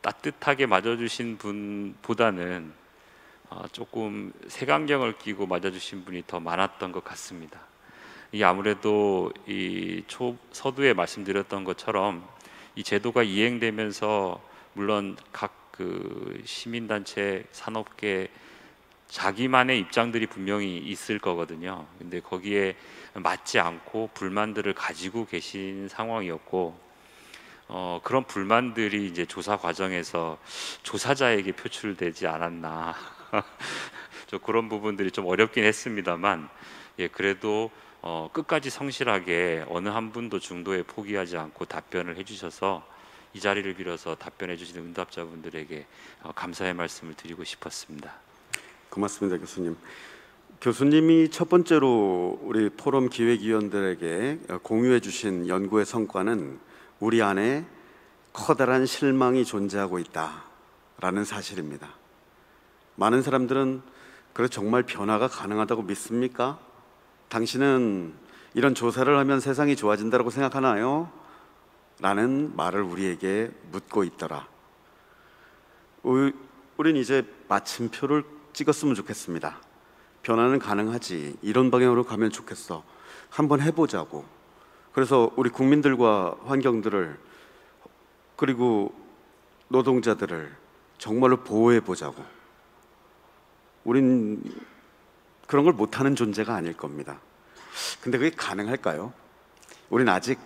따뜻하게 맞아주신 분보다는 조금 색안경을 끼고 맞아주신 분이 더 많았던 것 같습니다. 이 아무래도 이 서두에 말씀드렸던 것처럼 이 제도가 이행되면서 물론 각 그 시민단체, 산업계 자기만의 입장들이 분명히 있을 거거든요. 근데 거기에 맞지 않고 불만들을 가지고 계신 상황이었고, 그런 불만들이 이제 조사 과정에서 조사자에게 표출되지 않았나. 저 그런 부분들이 좀 어렵긴 했습니다만, 예, 그래도 끝까지 성실하게 어느 한 분도 중도에 포기하지 않고 답변을 해주셔서 이 자리를 빌어서 답변해 주시는 응답자분들에게 감사의 말씀을 드리고 싶었습니다. 고맙습니다, 교수님. 교수님이 첫 번째로 우리 포럼 기획위원들에게 공유해 주신 연구의 성과는 우리 안에 커다란 실망이 존재하고 있다라는 사실입니다. 많은 사람들은 그래 정말 변화가 가능하다고 믿습니까? 당신은 이런 조사를 하면 세상이 좋아진다고 생각하나요? 라는 말을 우리에게 묻고 있더라. 우린 이제 마침표를 찍었으면 좋겠습니다. 변화는 가능하지. 이런 방향으로 가면 좋겠어. 한번 해보자고. 그래서 우리 국민들과 환경들을 그리고 노동자들을 정말로 보호해보자고. 우린 그런 걸 못하는 존재가 아닐 겁니다. 근데 그게 가능할까요? 우린 아직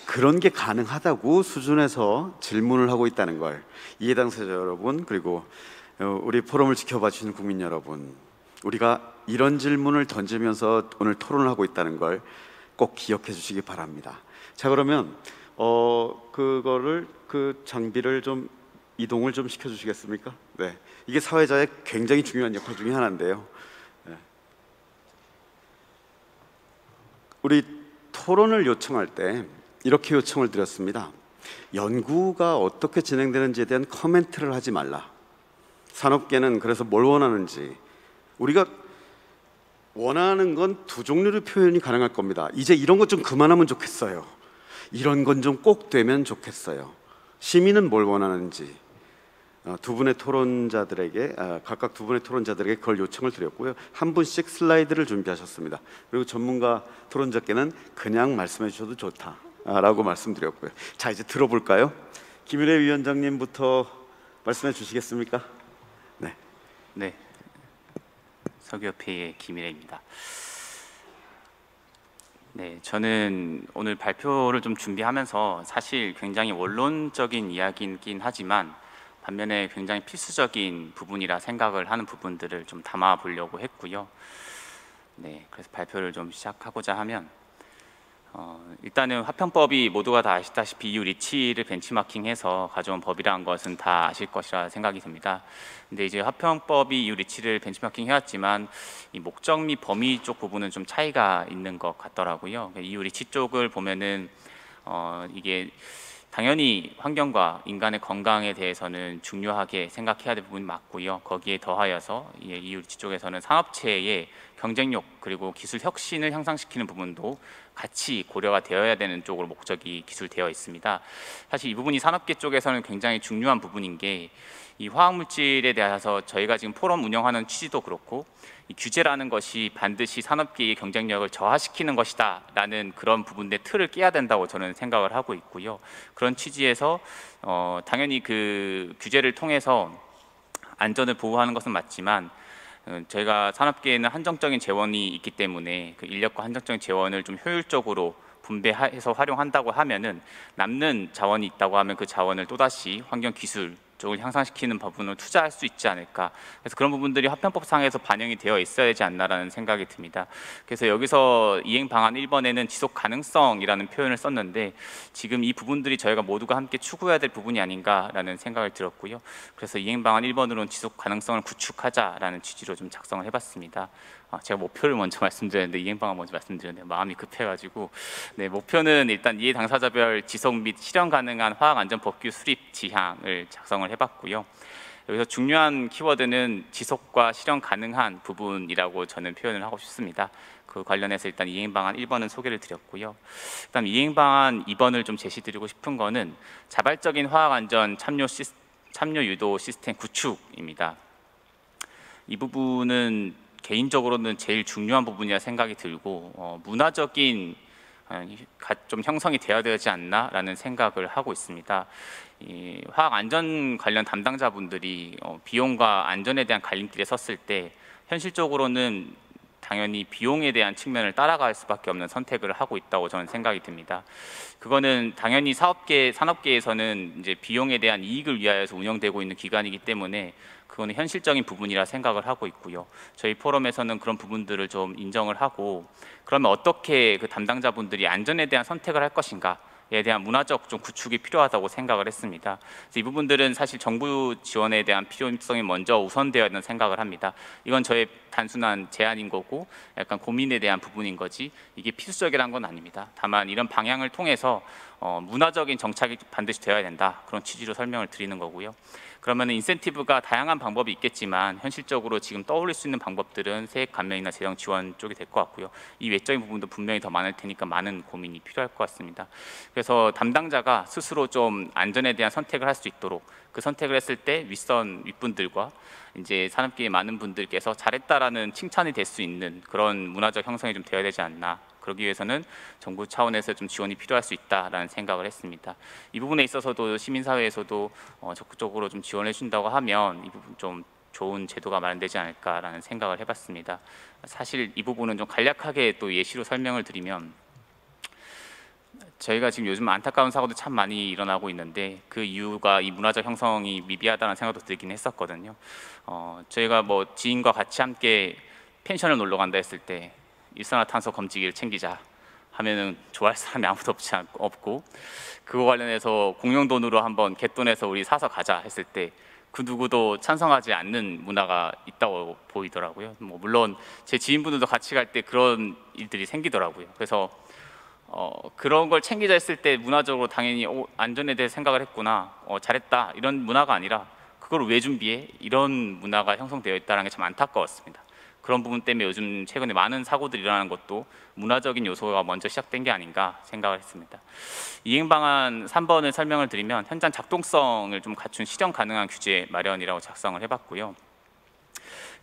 그런 게 가능하다고 수준에서 질문을 하고 있다는 걸 이해 당사자 여러분, 그리고 우리 포럼을 지켜봐 주시는 국민 여러분, 우리가 이런 질문을 던지면서 오늘 토론을 하고 있다는 걸 꼭 기억해 주시기 바랍니다. 자, 그러면 그 장비를 좀 이동을 좀 시켜 주시겠습니까? 네, 이게 사회자의 굉장히 중요한 역할 중에 하나인데요. 네. 우리 토론을 요청할 때 이렇게 요청을 드렸습니다. 연구가 어떻게 진행되는지에 대한 코멘트를 하지 말라. 산업계는 그래서 뭘 원하는지, 우리가 원하는 건 두 종류의 표현이 가능할 겁니다. 이제 이런 것 좀 그만하면 좋겠어요. 이런 건 좀 꼭 되면 좋겠어요. 시민은 뭘 원하는지 두 분의 토론자들에게 각각 두 분의 토론자들에게 그걸 요청을 드렸고요. 한 분씩 슬라이드를 준비하셨습니다. 그리고 전문가 토론자께는 그냥 말씀해 주셔도 좋다라고 말씀드렸고요. 자, 이제 들어볼까요? 김일혜 위원장님부터 말씀해 주시겠습니까? 네. 네. 서교협회의 김일혜입니다. 네, 저는 오늘 발표를 좀 준비하면서 사실 굉장히 원론적인 이야기이긴 하지만 반면에 굉장히 필수적인 부분이라 생각을 하는 부분들을 좀 담아 보려고 했고요. 네, 그래서 발표를 좀 시작하고자 하면 일단은 화평법이 모두가 다 아시다시피 EU 리치를 벤치마킹해서 가져온 법이라는 것은 다 아실 것이라 생각이 듭니다. 근데 이제 화평법이 EU 리치를 벤치마킹 해왔지만 이 목적 및 범위 쪽 부분은 좀 차이가 있는 것 같더라고요. EU 리치 쪽을 보면은 이게 당연히 환경과 인간의 건강에 대해서는 중요하게 생각해야 될 부분이 맞고요. 거기에 더하여서 EU 리치 쪽에서는 산업체의 경쟁력 그리고 기술 혁신을 향상시키는 부분도 같이 고려가 되어야 되는 쪽으로 목적이 기술되어 있습니다. 사실 이 부분이 산업계 쪽에서는 굉장히 중요한 부분인 게 이 화학물질에 대해서 저희가 지금 포럼 운영하는 취지도 그렇고 이 규제라는 것이 반드시 산업계의 경쟁력을 저하시키는 것이다 라는 그런 부분의 틀을 깨야 된다고 저는 생각을 하고 있고요. 그런 취지에서 당연히 그 규제를 통해서 안전을 보호하는 것은 맞지만 저희가 산업계에는 한정적인 재원이 있기 때문에 그 인력과 한정적인 재원을 좀 효율적으로 분배해서 활용한다고 하면은 남는 자원이 있다고 하면 그 자원을 또다시 환경 기술 쪽을 향상시키는 부분을 투자할 수 있지 않을까. 그래서 그런 부분들이 화편법상에서 반영이 되어 있어야 되지 않나라는 생각이 듭니다. 그래서 여기서 이행 방안 1번에는 지속 가능성이라는 표현을 썼는데 지금 이 부분들이 저희가 모두가 함께 추구해야 될 부분이 아닌가라는 생각을 들었고요. 그래서 이행 방안 1번으로는 지속 가능성을 구축하자라는 취지로 좀 작성을 해봤습니다. 제가 목표를 먼저 말씀드렸는데 이행 방안 먼저 말씀드렸는데 마음이 급해가지고 네, 목표는 일단 이해 당사자별 지속 및 실현 가능한 화학안전법규 수립 지향을 작성을 해봤고요. 여기서 중요한 키워드는 지속과 실현 가능한 부분이라고 저는 표현을 하고 싶습니다. 그 관련해서 일단 이행 방안 1번은 소개를 드렸고요. 그다음 이행 방안 2번을 좀 제시드리고 싶은 거는 자발적인 화학안전 참여 유도 시스템 구축입니다. 이 부분은 개인적으로는 제일 중요한 부분이라 생각이 들고 문화적인 좀 형성이 되어야 되지 않나라는 생각을 하고 있습니다. 이 화학 안전 관련 담당자분들이 비용과 안전에 대한 갈림길에 섰을 때 현실적으로는 당연히 비용에 대한 측면을 따라갈 수밖에 없는 선택을 하고 있다고 저는 생각이 듭니다. 그거는 당연히 산업계에서는 이제 비용에 대한 이익을 위하여서 운영되고 있는 기관이기 때문에 그거는 현실적인 부분이라 생각을 하고 있고요. 저희 포럼에서는 그런 부분들을 좀 인정을 하고 그러면 어떻게 그 담당자분들이 안전에 대한 선택을 할 것인가에 대한 문화적 좀 구축이 필요하다고 생각을 했습니다. 그래서 이 부분들은 사실 정부 지원에 대한 필요성이 먼저 우선되어야 한다는 생각을 합니다. 이건 저의 단순한 제안인 거고 약간 고민에 대한 부분인 거지 이게 필수적이라는 건 아닙니다. 다만 이런 방향을 통해서 문화적인 정착이 반드시 되어야 된다. 그런 취지로 설명을 드리는 거고요. 그러면 인센티브가 다양한 방법이 있겠지만 현실적으로 지금 떠올릴 수 있는 방법들은 세액 감면이나 재정 지원 쪽이 될 것 같고요. 이 외적인 부분도 분명히 더 많을 테니까 많은 고민이 필요할 것 같습니다. 그래서 담당자가 스스로 좀 안전에 대한 선택을 할 수 있도록 그 선택을 했을 때 윗분들과 이제 산업계의 많은 분들께서 잘했다라는 칭찬이 될 수 있는 그런 문화적 형성이 좀 되어야 되지 않나. 그러기 위해서는 정부 차원에서 좀 지원이 필요할 수 있다라는 생각을 했습니다. 이 부분에 있어서도 시민사회에서도 적극적으로 좀 지원해 준다고 하면 이 부분 좀 좋은 제도가 마련되지 않을까라는 생각을 해봤습니다. 사실 이 부분은 좀 간략하게 또 예시로 설명을 드리면 저희가 지금 요즘 안타까운 사고도 참 많이 일어나고 있는데 그 이유가 이 문화적 형성이 미비하다는 생각도 들긴 했었거든요. 저희가 뭐 지인과 같이 함께 펜션을 놀러 간다 했을 때 일산화탄소 검지기를 챙기자 하면은 좋아할 사람이 아무도 없고 그거 관련해서 공용 돈으로 한번 갯돈에서 우리 사서 가자 했을 때 그 누구도 찬성하지 않는 문화가 있다고 보이더라고요. 뭐 물론 제 지인분들도 같이 갈 때 그런 일들이 생기더라고요. 그래서 그런 걸 챙기자 했을 때 문화적으로 당연히 안전에 대해 생각을 했구나, 잘했다 이런 문화가 아니라 그걸 왜 준비해? 이런 문화가 형성되어 있다는 게 참 안타까웠습니다. 그런 부분 때문에 요즘 최근에 많은 사고들이 일어나는 것도 문화적인 요소가 먼저 시작된 게 아닌가 생각을 했습니다. 이행 방안 3번을 설명을 드리면 현장 작동성을 좀 갖춘 실현 가능한 규제 마련이라고 작성을 해봤고요.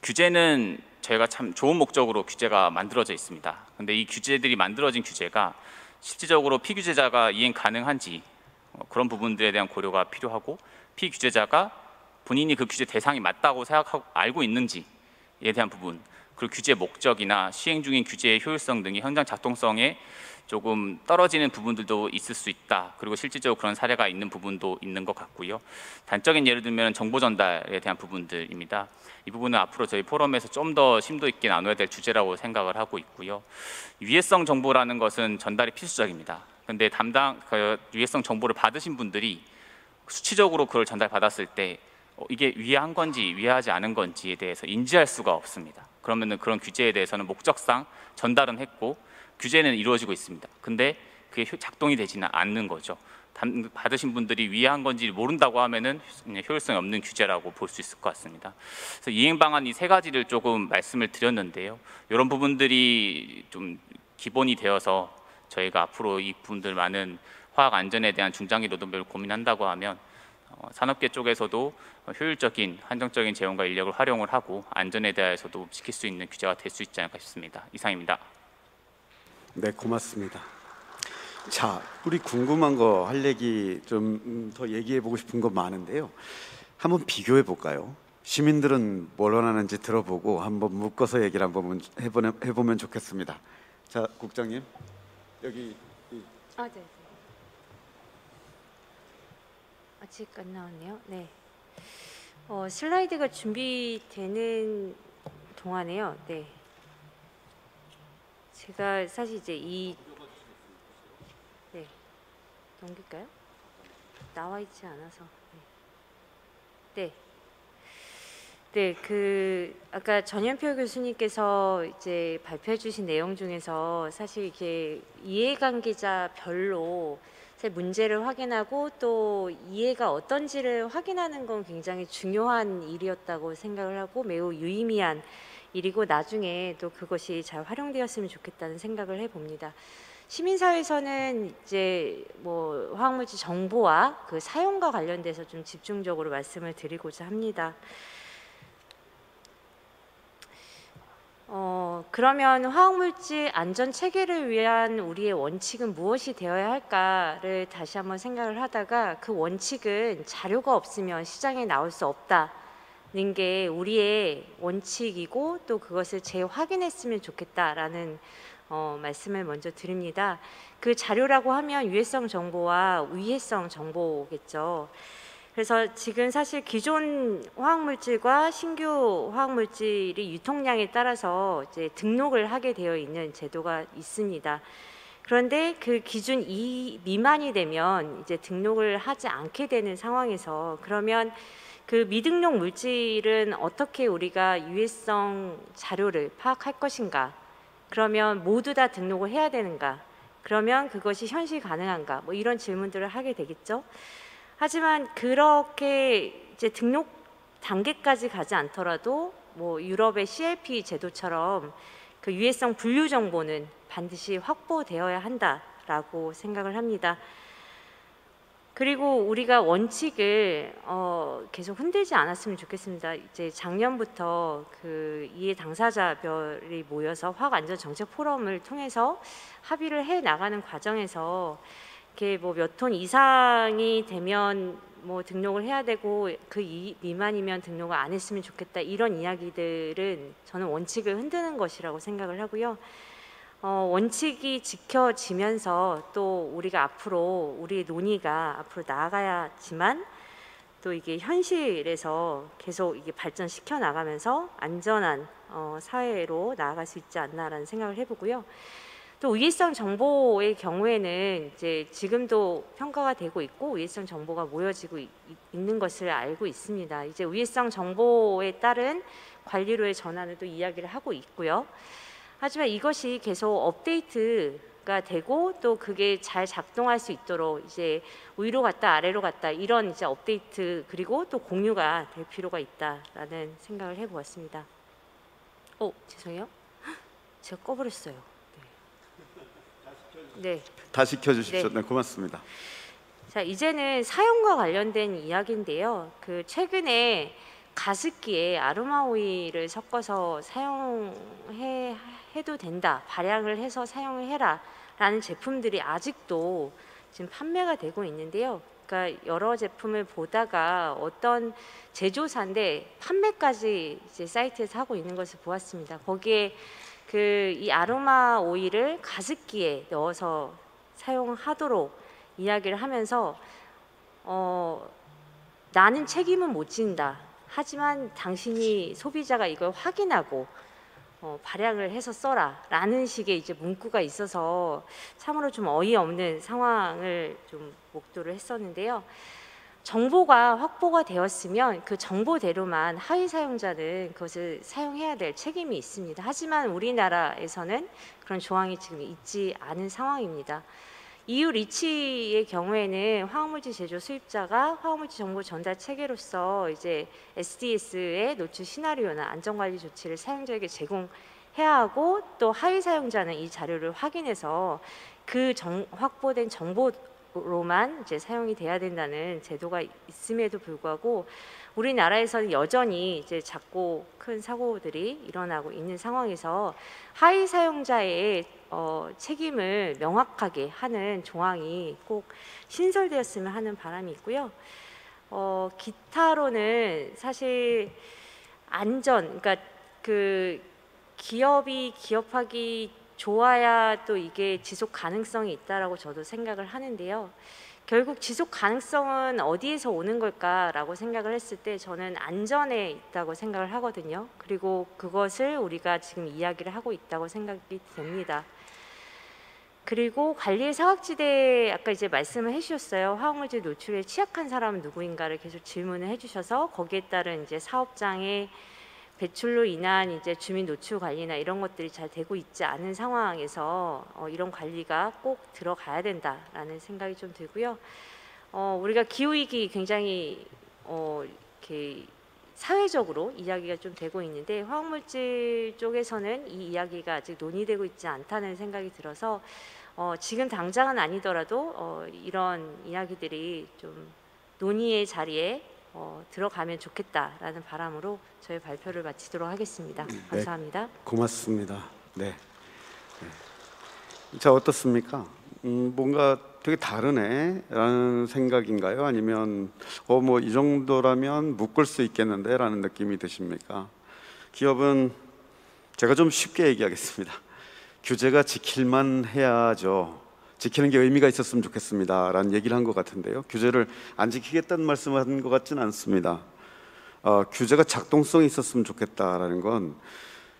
규제는 저희가 참 좋은 목적으로 규제가 만들어져 있습니다. 근데 이 규제들이 만들어진 규제가 실질적으로 피규제자가 이행 가능한지 그런 부분들에 대한 고려가 필요하고 피규제자가 본인이 그 규제 대상이 맞다고 생각하고 알고 있는지에 대한 부분, 그리고 규제 목적이나 시행 중인 규제의 효율성 등이 현장 작동성에 조금 떨어지는 부분들도 있을 수 있다. 그리고 실질적으로 그런 사례가 있는 부분도 있는 것 같고요. 단적인 예를 들면 정보 전달에 대한 부분들입니다. 이 부분은 앞으로 저희 포럼에서 좀 더 심도 있게 나눠야 될 주제라고 생각을 하고 있고요. 유해성 정보라는 것은 전달이 필수적입니다. 그런데 유해성 정보를 받으신 분들이 수치적으로 그걸 전달받았을 때 이게 위해한 건지 위해하지 않은 건지에 대해서 인지할 수가 없습니다. 그러면은 그런 규제에 대해서는 목적상 전달은 했고 규제는 이루어지고 있습니다. 근데 그게 작동이 되지는 않는 거죠. 받으신 분들이 위해한 건지 모른다고 하면은 효율성이 없는 규제라고 볼 수 있을 것 같습니다. 그래서 이행 방안 이 세 가지를 조금 말씀을 드렸는데요. 이런 부분들이 좀 기본이 되어서 저희가 앞으로 이 부분들 많은 화학 안전에 대한 중장기 노동별을 고민한다고 하면 산업계 쪽에서도 효율적인 한정적인 재원과 인력을 활용을 하고 안전에 대해서도 지킬 수 있는 규제가 될 수 있지 않을까 싶습니다. 이상입니다. 네, 고맙습니다. 자, 우리 궁금한 거 할 얘기 좀 더 얘기해 보고 싶은 거 많은데요. 한번 비교해 볼까요? 시민들은 뭘 원하는지 들어보고 한번 묶어서 얘기를 한번 해보면 좋겠습니다. 자, 국장님 여기. 네. 아직 안 나왔네요. 네. 슬라이드가 준비되는 동안에요. 네. 제가 사실 이제 네. 넘길까요? 나와 있지 않아서. 네. 네, 아까 전현표 교수님께서 이제 발표해 주신 내용 중에서 사실 이게 이해관계자별로 문제를 확인하고 또 이해가 어떤지를 확인하는 건 굉장히 중요한 일이었다고 생각을 하고 매우 유의미한 일이고 나중에 또 그것이 잘 활용되었으면 좋겠다는 생각을 해봅니다. 시민사회에서는 이제 뭐 화학물질 정보와 그 사용과 관련돼서 좀 집중적으로 말씀을 드리고자 합니다. 그러면 화학물질 안전 체계를 위한 우리의 원칙은 무엇이 되어야 할까를 다시 한번 생각을 하다가 그 원칙은 자료가 없으면 시장에 나올 수 없다는 게 우리의 원칙이고 또 그것을 재확인했으면 좋겠다라는 말씀을 먼저 드립니다. 그 자료라고 하면 유해성 정보와 위해성 정보겠죠. 그래서 지금 사실 기존 화학물질과 신규 화학물질이 유통량에 따라서 이제 등록을 하게 되어 있는 제도가 있습니다. 그런데 그 기준 2 미만이 되면 이제 등록을 하지 않게 되는 상황에서 그러면 그 미등록 물질은 어떻게 우리가 유해성 자료를 파악할 것인가? 그러면 모두 다 등록을 해야 되는가? 그러면 그것이 현실 가능한가? 뭐 이런 질문들을 하게 되겠죠. 하지만 그렇게 이제 등록 단계까지 가지 않더라도 뭐 유럽의 CLP 제도처럼 그 유해성 분류 정보는 반드시 확보되어야 한다라고 생각을 합니다. 그리고 우리가 원칙을 계속 흔들지 않았으면 좋겠습니다. 이제 작년부터 그 이해 당사자별이 모여서 화학안전정책 포럼을 통해서 합의를 해 나가는 과정에서 이렇게 뭐 몇 톤 이상이 되면 뭐 등록을 해야 되고 그 미만이면 등록을 안 했으면 좋겠다 이런 이야기들은 저는 원칙을 흔드는 것이라고 생각을 하고요. 원칙이 지켜지면서 또 우리가 앞으로 우리의 논의가 앞으로 나아가야지만 또 이게 현실에서 계속 이게 발전시켜 나가면서 안전한 사회로 나아갈 수 있지 않나라는 생각을 해보고요. 또 위해성 정보의 경우에는 이제 지금도 평가가 되고 있고 위해성 정보가 모여지고 있는 것을 알고 있습니다. 이제 위해성 정보에 따른 관리로의 전환을 또 이야기를 하고 있고요. 하지만 이것이 계속 업데이트가 되고 또 그게 잘 작동할 수 있도록 이제 위로 갔다 아래로 갔다 이런 이제 업데이트 그리고 또 공유가 될 필요가 있다라는 생각을 해보았습니다. 죄송해요. 제가 꺼버렸어요. 네. 다시 켜주십시오. 네. 네, 고맙습니다. 자, 이제는 사용과 관련된 이야기인데요. 그 최근에 가습기에 아로마 오일을 섞어서 사용해도 된다, 발향을 해서 사용을 해라라는 제품들이 아직도 지금 판매가 되고 있는데요. 그러니까 여러 제품을 보다가 어떤 제조사인데 판매까지 이제 사이트에서 하고 있는 것을 보았습니다. 거기에 이 아로마 오일을 가습기에 넣어서 사용하도록 이야기를 하면서 나는 책임은 못 진다. 하지만 당신이 소비자가 이걸 확인하고 발향을 해서 써라 라는 식의 이제 문구가 있어서 참으로 좀 어이없는 상황을 좀 목도를 했었는데요. 정보가 확보가 되었으면 그 정보대로만 하위 사용자는 그것을 사용해야 될 책임이 있습니다. 하지만 우리나라에서는 그런 조항이 지금 있지 않은 상황입니다. EU 리치의 경우에는 화학물질 제조 수입자가 화학물질 정보 전달 체계로서 이제 SDS의 노출 시나리오나 안전관리 조치를 사용자에게 제공해야 하고 또 하위 사용자는 이 자료를 확인해서 그 확보된 정보로만 이제 사용이 돼야 된다는 제도가 있음에도 불구하고 우리나라에서는 여전히 이제 작고 큰 사고들이 일어나고 있는 상황에서 하위 사용자의 책임을 명확하게 하는 조항이 꼭 신설되었으면 하는 바람이 있고요. 기타로는 사실 안전, 그러니까 그 기업이 기업하기 좋아야 또 이게 지속 가능성이 있다라고 저도 생각을 하는데요. 결국 지속 가능성은 어디에서 오는 걸까라고 생각을 했을 때 저는 안전에 있다고 생각을 하거든요. 그리고 그것을 우리가 지금 이야기를 하고 있다고 생각이 됩니다. 그리고 관리의 사각지대 아까 이제 말씀을 해주셨어요. 화학물질 노출에 취약한 사람은 누구인가를 계속 질문을 해주셔서 거기에 따른 이제 사업장의 배출로 인한 이제 주민 노출 관리나 이런 것들이 잘 되고 있지 않은 상황에서 이런 관리가 꼭 들어가야 된다라는 생각이 좀 들고요. 우리가 기후 위기 굉장히 이렇게 사회적으로 이야기가 좀 되고 있는데 화학물질 쪽에서는 이 이야기가 아직 논의되고 있지 않다는 생각이 들어서 지금 당장은 아니더라도 이런 이야기들이 좀 논의의 자리에 들어가면 좋겠다라는 바람으로 저희 발표를 마치도록 하겠습니다. 감사합니다. 네, 고맙습니다. 네. 자, 어떻습니까? 뭔가 되게 다르네라는 생각인가요? 아니면 뭐 이 정도라면 묶을 수 있겠는데라는 느낌이 드십니까? 기업은 제가 좀 쉽게 얘기하겠습니다. 규제가 지킬만 해야죠. 지키는 게 의미가 있었으면 좋겠습니다라는 얘기를 한 것 같은데요. 규제를 안 지키겠다는 말씀을 한 것 같지는 않습니다. 규제가 작동성이 있었으면 좋겠다라는 건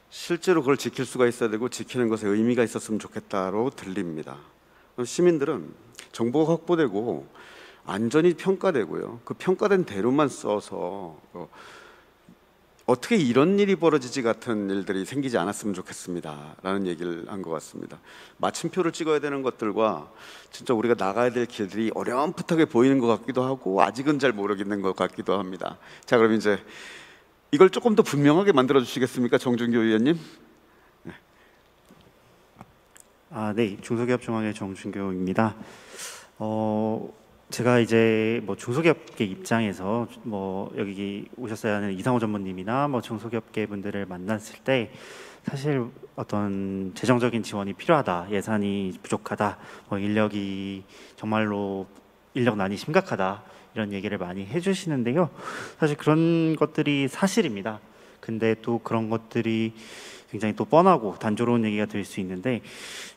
실제로 그걸 지킬 수가 있어야 되고 지키는 것에 의미가 있었으면 좋겠다로 들립니다. 시민들은 정보가 확보되고 안전이 평가되고요. 그 평가된 대로만 써서 어떻게 이런 일이 벌어지지 같은 일들이 생기지 않았으면 좋겠습니다 라는 얘기를 한 것 같습니다. 마침표를 찍어야 되는 것들과 진짜 우리가 나가야 될 길들이 어렴풋하게 보이는 것 같기도 하고 아직은 잘 모르겠는 것 같기도 합니다. 자, 그럼 이제 이걸 조금 더 분명하게 만들어 주시겠습니까, 정준교 의원님? 네. 네, 중소기업중앙회 정준교입니다. 제가 이제 뭐 중소기업계 입장에서 뭐 여기 오셨어야 하는 이상호 전무님이나 뭐 중소기업계 분들을 만났을 때 사실 어떤 재정적인 지원이 필요하다, 예산이 부족하다, 뭐 인력이 정말로 인력난이 심각하다 이런 얘기를 많이 해주시는데요. 사실 그런 것들이 사실입니다. 근데 또 그런 것들이 굉장히 또 뻔하고 단조로운 얘기가 될 수 있는데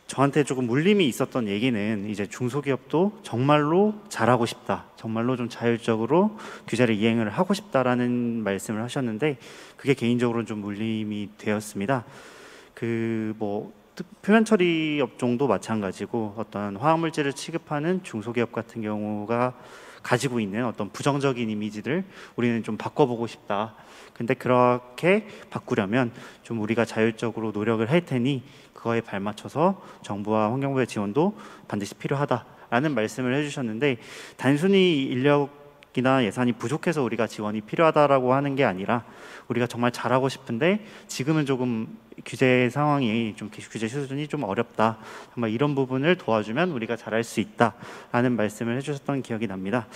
저한테 조금 울림이 있었던 얘기는 이제 중소기업도 정말로 잘하고 싶다, 정말로 좀 자율적으로 규제를 이행을 하고 싶다라는 말씀을 하셨는데 그게 개인적으로는 좀 울림이 되었습니다. 그 뭐 표면 처리 업종도 마찬가지고 어떤 화학물질을 취급하는 중소기업 같은 경우가 가지고 있는 어떤 부정적인 이미지들 우리는 좀 바꿔보고 싶다. 근데 그렇게 바꾸려면 좀 우리가 자율적으로 노력을 할 테니 그거에 발맞춰서 정부와 환경부의 지원도 반드시 필요하다라는 말씀을 해주셨는데 단순히 인력이나 예산이 부족해서 우리가 지원이 필요하다라고 하는 게 아니라 우리가 정말 잘하고 싶은데 지금은 조금 규제 상황이 좀 규제 수준이 좀 어렵다. 정말 이런 부분을 도와주면 우리가 잘할 수 있다라는 말씀을 해주셨던 기억이 납니다.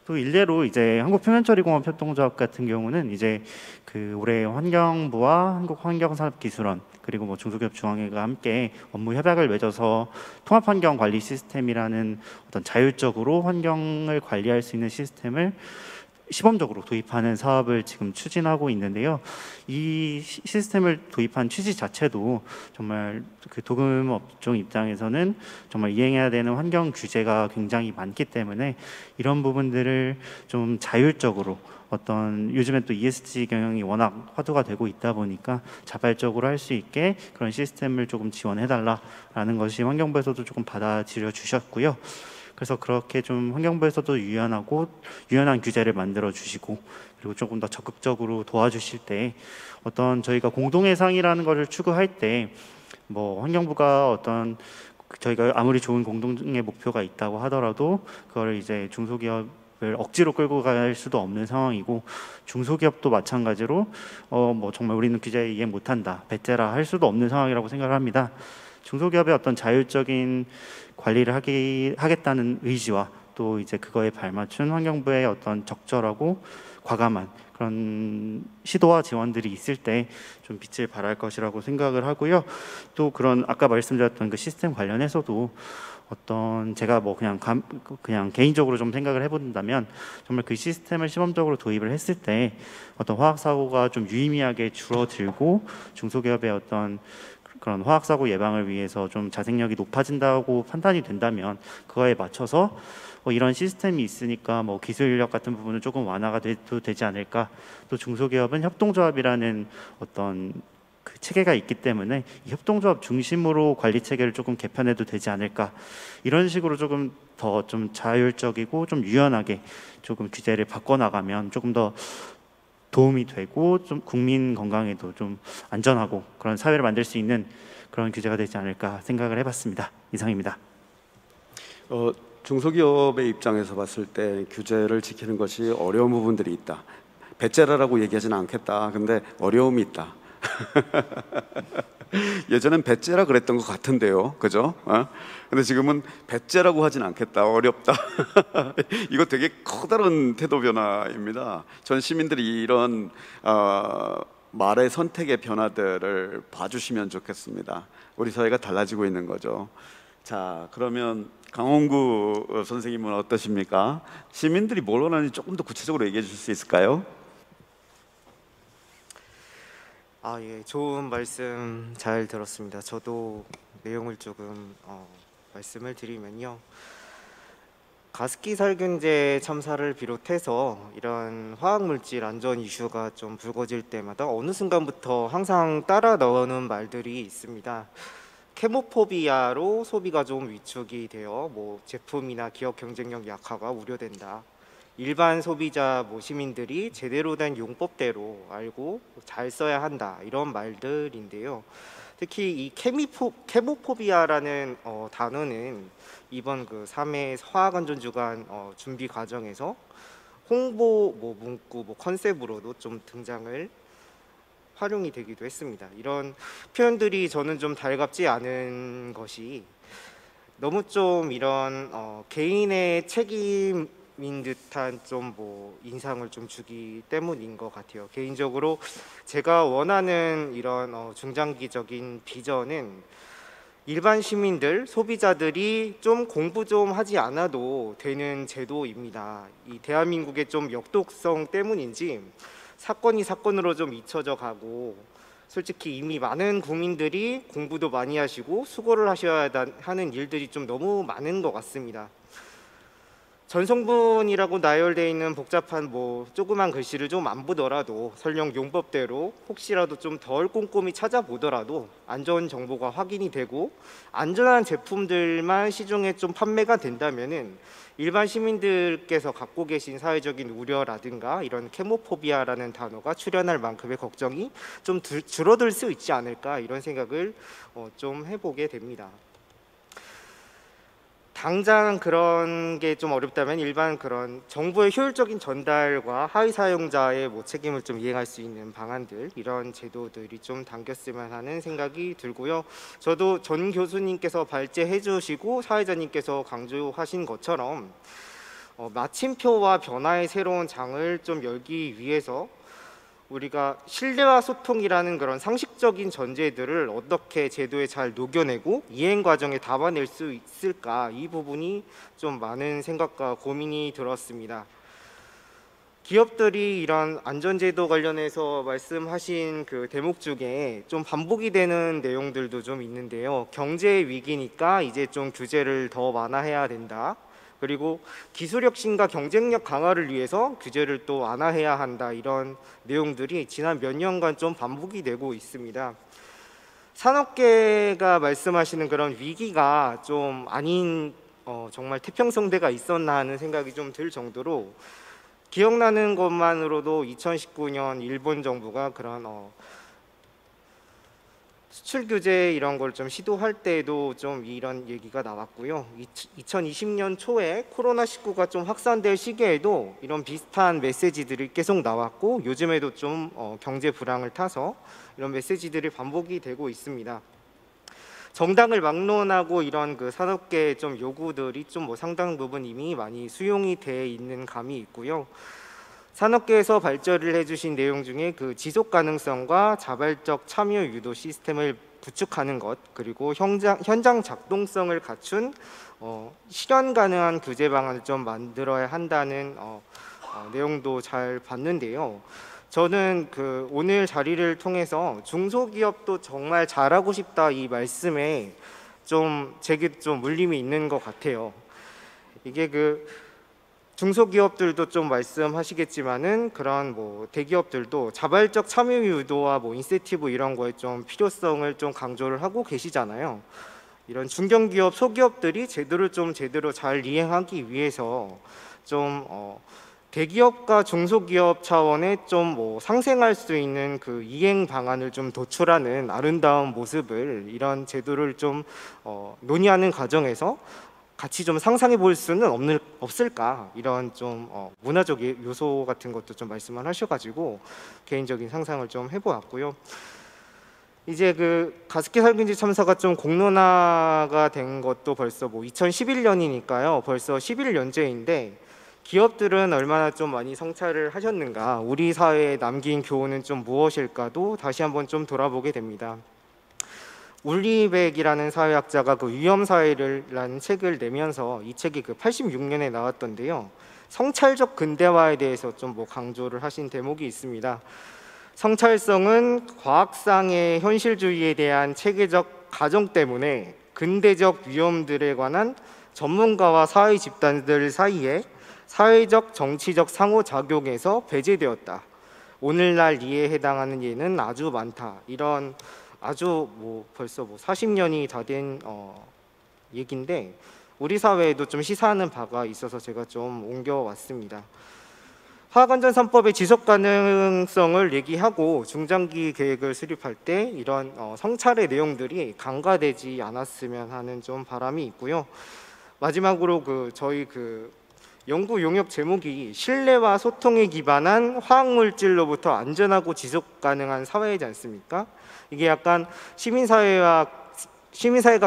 또 일례로 이제 한국표면처리공업 협동조합 같은 경우는 이제 그 올해 환경부와 한국환경산업기술원 그리고 뭐 중소기업중앙회가 함께 업무 협약을 맺어서 통합환경관리 시스템이라는 어떤 자율적으로 환경을 관리할 수 있는 시스템을 시범적으로 도입하는 사업을 지금 추진하고 있는데요. 이 시스템을 도입한 취지 자체도 정말 그 도금 업종 입장에서는 정말 이행해야 되는 환경 규제가 굉장히 많기 때문에 이런 부분들을 좀 자율적으로 어떤 요즘에 또 ESG 경영이 워낙 화두가 되고 있다 보니까 자발적으로 할 수 있게 그런 시스템을 조금 지원해달라라는 것이 환경부에서도 조금 받아들여 주셨고요. 그래서 그렇게 좀 환경부에서도 유연한 규제를 만들어 주시고 그리고 조금 더 적극적으로 도와주실 때 어떤 저희가 공동해상이라는 것을 추구할 때 뭐 환경부가 어떤 저희가 아무리 좋은 공동의 목표가 있다고 하더라도 그걸 이제 중소기업을 억지로 끌고 갈 수도 없는 상황이고 중소기업도 마찬가지로 뭐 정말 우리는 규제 이행 못한다, 배째라 할 수도 없는 상황이라고 생각을 합니다. 중소기업의 어떤 자율적인 관리를 하겠다는 의지와 또 이제 그거에 발맞춘 환경부의 어떤 적절하고 과감한 그런 시도와 지원들이 있을 때 좀 빛을 발할 것이라고 생각을 하고요. 또 그런 아까 말씀드렸던 그 시스템 관련해서도 어떤 제가 뭐 그냥 개인적으로 좀 생각을 해본다면 정말 그 시스템을 시범적으로 도입을 했을 때 어떤 화학 사고가 좀 유의미하게 줄어들고 중소기업의 어떤 그런 화학 사고 예방을 위해서 좀 자생력이 높아진다고 판단이 된다면 그거에 맞춰서 이런 시스템이 있으니까 뭐 기술 인력 같은 부분은 조금 완화가 돼도 되지 않을까. 또 중소기업은 협동조합이라는 어떤 그 체계가 있기 때문에 이 협동조합 중심으로 관리 체계를 조금 개편해도 되지 않을까. 이런 식으로 조금 더 좀 자율적이고 좀 유연하게 조금 규제를 바꿔나가면 조금 더 도움이 되고 좀 국민 건강에도 좀 안전하고 그런 사회를 만들 수 있는 그런 규제가 되지 않을까 생각을 해봤습니다. 이상입니다. 중소기업의 입장에서 봤을 때 규제를 지키는 것이 어려운 부분들이 있다. 배째라라고 얘기하지는 않겠다. 근데 어려움이 있다. 예전엔 배째라 그랬던 것 같은데요, 그죠? 근데 지금은 배째라고 하진 않겠다. 어렵다. 이거 되게 커다란 태도 변화입니다. 전 시민들이 이런 말의 선택의 변화들을 봐주시면 좋겠습니다. 우리 사회가 달라지고 있는 거죠. 자, 그러면 강홍구 선생님은 어떠십니까? 시민들이 뭘 원하는지 조금 더 구체적으로 얘기해 주실 수 있을까요? 예, 좋은 말씀 잘 들었습니다. 저도 내용을 조금 말씀을 드리면요. 가습기 살균제 참사를 비롯해서 이런 화학물질 안전 이슈가 좀 불거질 때마다 어느 순간부터 항상 따라 나오는 말들이 있습니다. 케모포비아로 소비가 좀 위축이 되어 뭐 제품이나 기업 경쟁력 약화가 우려된다. 일반 소비자 시민들이 제대로 된 용법대로 알고 잘 써야 한다. 이런 말들인데요. 특히 이 케모포비아라는 단어는 이번 그 3회 화학안전주간 준비 과정에서 홍보 문구 컨셉으로도 좀 등장을 활용이 되기도 했습니다. 이런 표현들이 저는 좀 달갑지 않은 것이 너무 좀 이런 개인의 책임인 듯한 좀 인상을 좀 주기 때문인 것 같아요. 개인적으로 제가 원하는 이런 중장기적인 비전은 일반 시민들, 소비자들이 좀 공부 좀 하지 않아도 되는 제도입니다. 이 대한민국의 좀 역독성 때문인지 사건이 사건으로 좀 잊혀져 가고 솔직히 이미 많은 국민들이 공부도 많이 하시고 수고를 하셔야 하는 일들이 좀 너무 많은 것 같습니다. 전성분이라고 나열되어 있는 복잡한 조그만 글씨를 좀 안 보더라도 설령 용법대로 혹시라도 좀 덜 꼼꼼히 찾아보더라도 안전 정보가 확인이 되고 안전한 제품들만 시중에 좀 판매가 된다면은 일반 시민들께서 갖고 계신 사회적인 우려라든가 이런 케모포비아라는 단어가 출현할 만큼의 걱정이 좀 줄어들 수 있지 않을까 이런 생각을 좀 해보게 됩니다. 당장 그런 게 좀 어렵다면 일반 그런 정보의 효율적인 전달과 하위 사용자의 책임을 좀 이행할 수 있는 방안들 이런 제도들이 좀 당겼으면 하는 생각이 들고요. 저도 전 교수님께서 발제해 주시고 사회자님께서 강조하신 것처럼 마침표와 변화의 새로운 장을 좀 열기 위해서 우리가 신뢰와 소통이라는 그런 상식적인 전제들을 어떻게 제도에 잘 녹여내고 이행 과정에 담아낼 수 있을까 이 부분이 좀 많은 생각과 고민이 들었습니다. 기업들이 이런 안전제도 관련해서 말씀하신 그 대목 중에 좀 반복이 되는 내용들도 좀 있는데요. 경제 위기니까 이제 좀 규제를 더 완화해야 된다. 그리고 기술 혁신과 경쟁력 강화를 위해서 규제를 또 완화해야 한다. 이런 내용들이 지난 몇 년간 좀 반복이 되고 있습니다. 산업계가 말씀하시는 그런 위기가 좀 아닌 정말 태평성대가 있었나 하는 생각이 좀 들 정도로 기억나는 것만으로도 2019년 일본 정부가 그런 수출 규제 이런 걸 좀 시도할 때에도 좀 이런 얘기가 나왔고요. 2020년 초에 코로나19가 좀 확산될 시기에도 이런 비슷한 메시지들이 계속 나왔고 요즘에도 좀 경제 불황을 타서 이런 메시지들이 반복이 되고 있습니다. 정당을 막론하고 이런 그 산업계의 좀 요구들이 좀 상당 부분 이미 많이 수용이 돼 있는 감이 있고요. 산업계에서 발전을 해주신 내용 중에 그 지속 가능성과 자발적 참여 유도 시스템을 구축하는 것 그리고 현장 작동성을 갖춘 실현 가능한 규제 방안을 좀 만들어야 한다는 내용도 잘 봤는데요. 저는 그 오늘 자리를 통해서 중소기업도 정말 잘하고 싶다 이 말씀에 좀 제게 좀 물림이 있는 것 같아요. 이게 그 중소기업들도 좀 말씀하시겠지만은 그런 뭐 대기업들도 자발적 참여 유도와 뭐 인센티브 이런 거에 좀 필요성을 좀 강조를 하고 계시잖아요. 이런 중견기업, 소기업들이 제도를 좀 제대로 잘 이행하기 위해서 좀 대기업과 중소기업 차원의 좀 뭐 상생할 수 있는 그 이행 방안을 좀 도출하는 아름다운 모습을 이런 제도를 좀 논의하는 과정에서 같이 좀 상상해 볼 수는 없을까, 이런 좀 문화적 요소 같은 것도 좀 말씀을 하셔가지고 개인적인 상상을 좀 해보았고요. 이제 그 가습기 살균제 참사가 좀 공론화가 된 것도 벌써 뭐 2011년이니까요. 벌써 11년째인데 기업들은 얼마나 좀 많이 성찰을 하셨는가, 우리 사회에 남긴 교훈은 좀 무엇일까도 다시 한번 좀 돌아보게 됩니다. 울리백이라는 사회학자가 그 위험사회라는 책을 내면서 이 책이 그 86년에 나왔던데요. 성찰적 근대화에 대해서 좀 뭐 강조를 하신 대목이 있습니다. 성찰성은 과학상의 현실주의에 대한 체계적 가정 때문에 근대적 위험들에 관한 전문가와 사회 집단들 사이에 사회적 정치적 상호작용에서 배제되었다. 오늘날 이에 해당하는 예는 아주 많다. 이런 아주 뭐 벌써 뭐 40년이 다 된 얘기인데 우리 사회에도 좀 시사하는 바가 있어서 제가 좀 옮겨왔습니다. 화학안전 3법의 지속 가능성을 얘기하고 중장기 계획을 수립할 때 이런 성찰의 내용들이 간과되지 않았으면 하는 좀 바람이 있고요. 마지막으로 그 저희 그 연구 용역 제목이 신뢰와 소통에 기반한 화학물질로부터 안전하고 지속 가능한 사회이지 않습니까? 이게 약간 시민사회가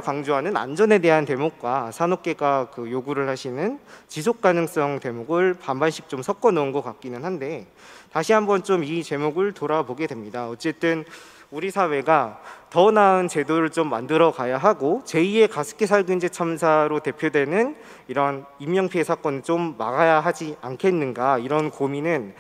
강조하는 안전에 대한 대목과 산업계가 그 요구를 하시는 지속 가능성 대목을 반반씩 좀 섞어 놓은 것 같기는 한데 다시 한번 좀 이 제목을 돌아보게 됩니다. 어쨌든 우리 사회가 더 나은 제도를 좀 만들어 가야 하고 제2의 가습기 살균제 참사로 대표되는 이런 인명피해 사건을 좀 막아야 하지 않겠는가, 이런 고민은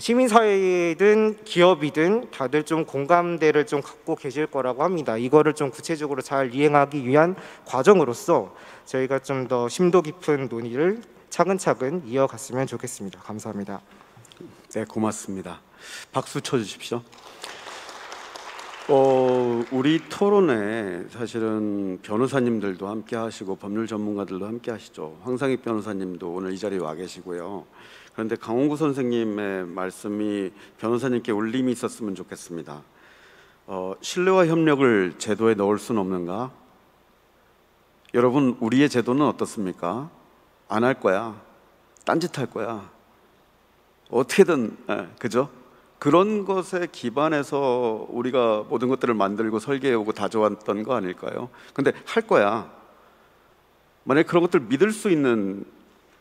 시민사회든 기업이든 다들 좀 공감대를 좀 갖고 계실 거라고 합니다. 이거를 좀 구체적으로 잘 이행하기 위한 과정으로서 저희가 좀 더 심도 깊은 논의를 차근차근 이어갔으면 좋겠습니다. 감사합니다. 네, 고맙습니다. 박수 쳐주십시오. 우리 토론에 사실은 변호사님들도 함께 하시고 법률 전문가들도 함께 하시죠. 황상익 변호사님도 오늘 이 자리에 와 계시고요. 그런데 강홍구 선생님의 말씀이 변호사님께 울림이 있었으면 좋겠습니다. 신뢰와 협력을 제도에 넣을 수는 없는가? 여러분, 우리의 제도는 어떻습니까? 안 할 거야. 딴짓할 거야. 어떻게든, 그죠? 그런 것에 기반해서 우리가 모든 것들을 만들고 설계해오고 다져왔던 거 아닐까요? 근데 할 거야. 만약에 그런 것들 믿을 수 있는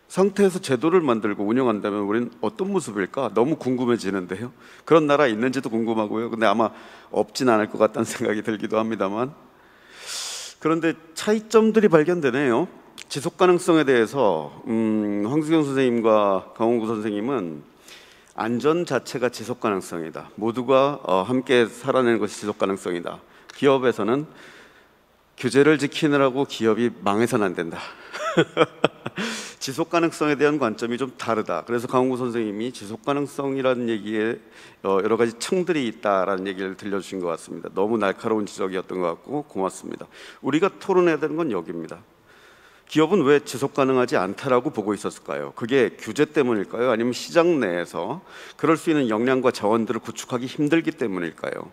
상태에서 제도를 만들고 운영한다면 우리는 어떤 모습일까? 너무 궁금해지는데요. 그런 나라 있는지도 궁금하고요. 근데 아마 없진 않을 것 같다는 생각이 들기도 합니다만, 그런데 차이점들이 발견되네요. 지속 가능성에 대해서 황수경 선생님과 강홍구 선생님은 안전 자체가 지속 가능성이다. 모두가 함께 살아내는 것이 지속 가능성이다. 기업에서는 규제를 지키느라고 기업이 망해서는 안 된다. 지속 가능성에 대한 관점이 좀 다르다. 그래서 강홍구 선생님이 지속 가능성이라는 얘기에 여러 가지 층들이 있다라는 얘기를 들려주신 것 같습니다. 너무 날카로운 지적이었던 것 같고 고맙습니다. 우리가 토론해야 되는 건 여기입니다. 기업은 왜 지속 가능하지 않다라고 보고 있었을까요? 그게 규제 때문일까요? 아니면 시장 내에서 그럴 수 있는 역량과 자원들을 구축하기 힘들기 때문일까요?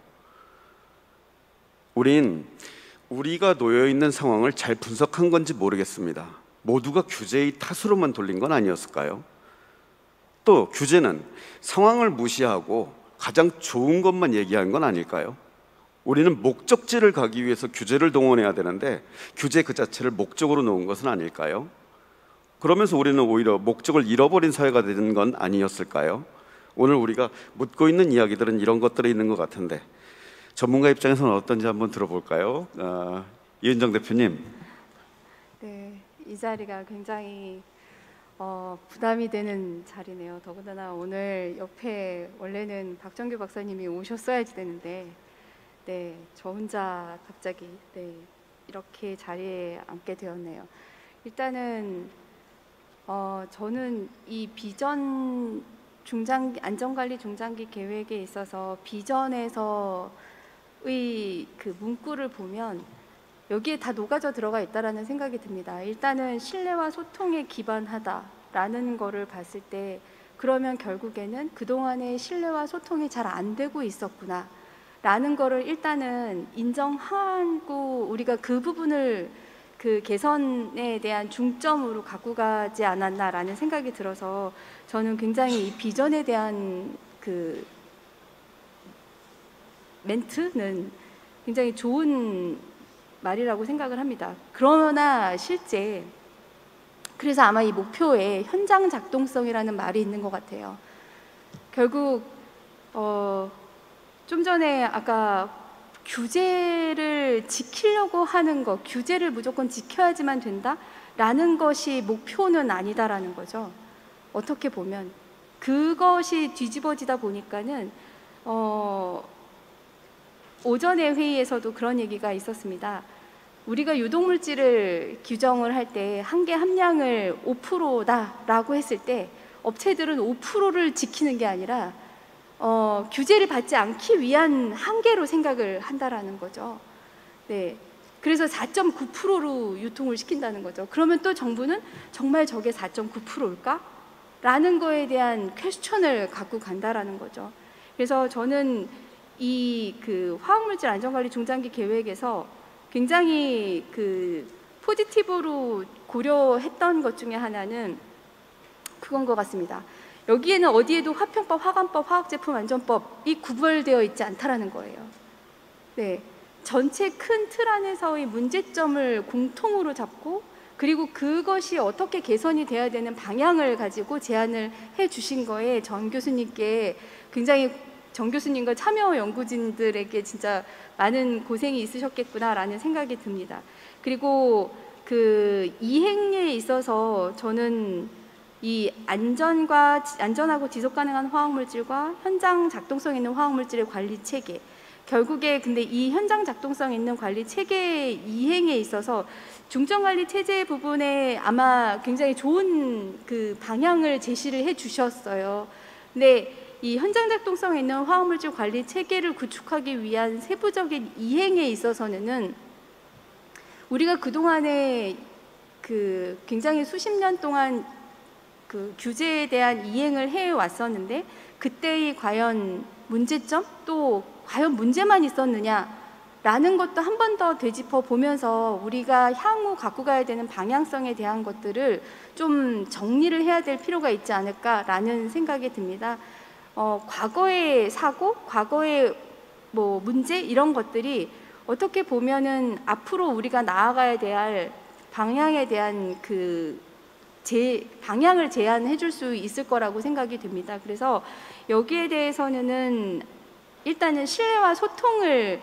우리가 놓여 있는 상황을 잘 분석한 건지 모르겠습니다. 모두가 규제의 탓으로만 돌린 건 아니었을까요? 또 규제는 상황을 무시하고 가장 좋은 것만 얘기한 건 아닐까요? 우리는 목적지를 가기 위해서 규제를 동원해야 되는데 규제 그 자체를 목적으로 놓은 것은 아닐까요? 그러면서 우리는 오히려 목적을 잃어버린 사회가 되는 건 아니었을까요? 오늘 우리가 묻고 있는 이야기들은 이런 것들이 있는 것 같은데 전문가 입장에서는 어떤지 한번 들어볼까요? 이은정 대표님. 네, 이 자리가 굉장히 부담이 되는 자리네요. 더군다나 오늘 옆에 원래는 박정규 박사님이 오셨어야지 되는데, 네, 저 혼자 갑자기 이렇게 자리에 앉게 되었네요. 일단은 저는 이 비전 안전관리 중장기 계획에 있어서 비전에서의 그 문구를 보면 여기에 다 녹아져 들어가 있다라는 생각이 듭니다. 일단은 신뢰와 소통에 기반하다라는 거를 봤을 때, 그러면 결국에는 그동안의 신뢰와 소통이 잘 안 되고 있었구나 라는 거를 일단은 인정하고 우리가 그 부분을 그 개선에 대한 중점으로 갖고 가지 않았나라는 생각이 들어서 저는 굉장히 이 비전에 대한 그 멘트는 굉장히 좋은 말이라고 생각을 합니다. 그러나 실제 그래서 아마 이 목표에 현장 작동성이라는 말이 있는 것 같아요. 결국 좀 전에 아까 규제를 지키려고 하는 것, 규제를 무조건 지켜야지만 된다라는 것이 목표는 아니다라는 거죠. 어떻게 보면 그것이 뒤집어지다 보니까는 오전의 회의에서도 그런 얘기가 있었습니다. 우리가 유독물질을 규정을 할 때 한계 함량을 5%다라고 했을 때 업체들은 5%를 지키는 게 아니라 규제를 받지 않기 위한 한계로 생각을 한다라는 거죠. 네, 그래서 4.9%로 유통을 시킨다는 거죠. 그러면 또 정부는 정말 저게 4.9%일까? 라는 거에 대한 퀘스천을 갖고 간다라는 거죠. 그래서 저는 이 그 화학물질 안전관리 중장기 계획에서 굉장히 그 포지티브로 고려했던 것 중에 하나는 그건 것 같습니다. 여기에는 어디에도 화평법, 화관법, 화학제품안전법이 구별되어 있지 않다라는 거예요. 네, 전체 큰 틀 안에서의 문제점을 공통으로 잡고 그리고 그것이 어떻게 개선이 돼야 되는 방향을 가지고 제안을 해 주신 거에 전 교수님께 굉장히 정 교수님과 참여 연구진들에게 진짜 많은 고생이 있으셨겠구나라는 생각이 듭니다. 그리고 그 이행에 있어서 저는 이 안전하고 지속 가능한 화학물질과 현장 작동성 있는 화학물질의 관리 체계, 결국에 근데 이 현장 작동성 있는 관리 체계 이행에 있어서 중점관리 체제 부분에 아마 굉장히 좋은 그 방향을 제시를 해 주셨어요. 근데 이 현장 작동성 있는 화학물질 관리 체계를 구축하기 위한 세부적인 이행에 있어서는 우리가 그동안에 그 굉장히 수십 년 동안 그 규제에 대한 이행을 해 왔었는데 그때의 과연 문제점 또 과연 문제만 있었느냐라는 것도 한 번 더 되짚어 보면서 우리가 향후 갖고 가야 되는 방향성에 대한 것들을 좀 정리를 해야 될 필요가 있지 않을까라는 생각이 듭니다. 과거의 사고, 과거의 뭐 문제 이런 것들이 어떻게 보면은 앞으로 우리가 나아가야 될 방향에 대한 그 방향을 제안해 줄 수 있을 거라고 생각이 듭니다. 그래서 여기에 대해서는 일단은 신뢰와 소통을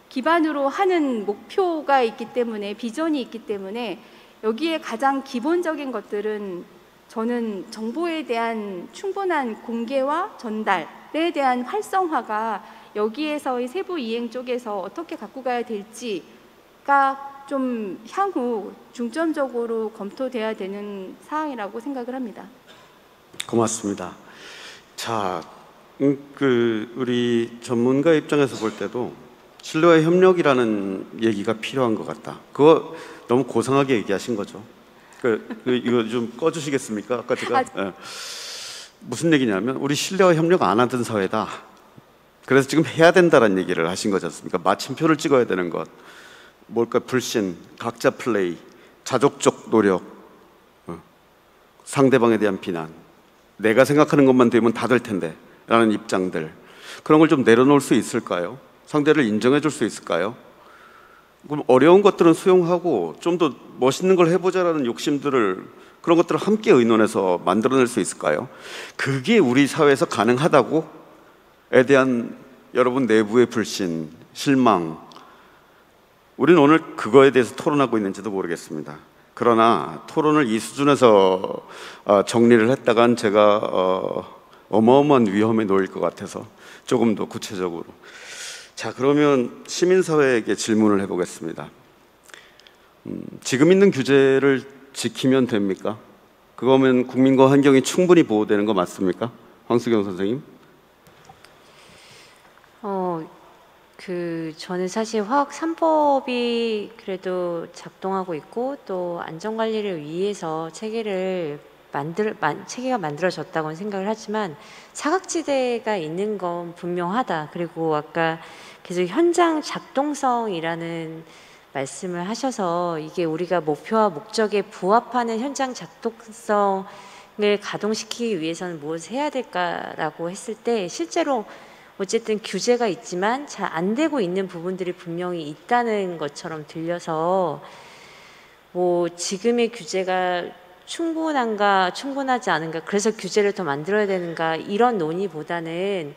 기반으로 하는 목표가 있기 때문에 비전이 있기 때문에 여기에 가장 기본적인 것들은 저는 정보에 대한 충분한 공개와 전달에 대한 활성화가 여기에서의 세부 이행 쪽에서 어떻게 갖고 가야 될지가 좀 향후 중점적으로 검토돼야 되는 사항이라고 생각을 합니다. 고맙습니다. 자, 우리 전문가 입장에서 볼 때도 신뢰와 협력이라는 얘기가 필요한 것 같다. 그거 너무 고상하게 얘기하신 거죠. 이거 좀 꺼주시겠습니까? 아까 제가 무슨 얘기냐면 우리 신뢰와 협력 안 하던 사회다. 그래서 지금 해야 된다는 얘기를 하신 거지 않습니까? 마침표를 찍어야 되는 것. 뭘까? 불신, 각자 플레이, 자족적 노력, 상대방에 대한 비난, 내가 생각하는 것만 되면 다 될 텐데 라는 입장들, 그런 걸 좀 내려놓을 수 있을까요? 상대를 인정해 줄 수 있을까요? 그럼 어려운 것들은 수용하고 좀 더 멋있는 걸 해보자라는 욕심들을, 그런 것들을 함께 의논해서 만들어낼 수 있을까요? 그게 우리 사회에서 가능하다고에 대한 여러분 내부의 불신, 실망, 우리는 오늘 그거에 대해서 토론하고 있는지도 모르겠습니다. 그러나 토론을 이 수준에서 정리를 했다간 제가 어마어마한 위험에 놓일 것 같아서 조금 더 구체적으로. 자, 그러면 시민사회에게 질문을 해보겠습니다. 지금 있는 규제를 지키면 됩니까? 그거면 국민과 환경이 충분히 보호되는 거 맞습니까? 황수경 선생님. 저는 사실 화학 3법이 그래도 작동하고 있고 또 안전 관리를 위해서 체계가 만들어졌다고는 생각을 하지만 사각지대가 있는 건 분명하다. 그리고 아까 계속 현장 작동성이라는 말씀을 하셔서 이게 우리가 목표와 목적에 부합하는 현장 작동성을 가동시키기 위해서는 무엇을 해야 될까라고 했을 때 실제로 어쨌든 규제가 있지만 잘 안 되고 있는 부분들이 분명히 있다는 것처럼 들려서 뭐 지금의 규제가 충분한가 충분하지 않은가 그래서 규제를 더 만들어야 되는가 이런 논의보다는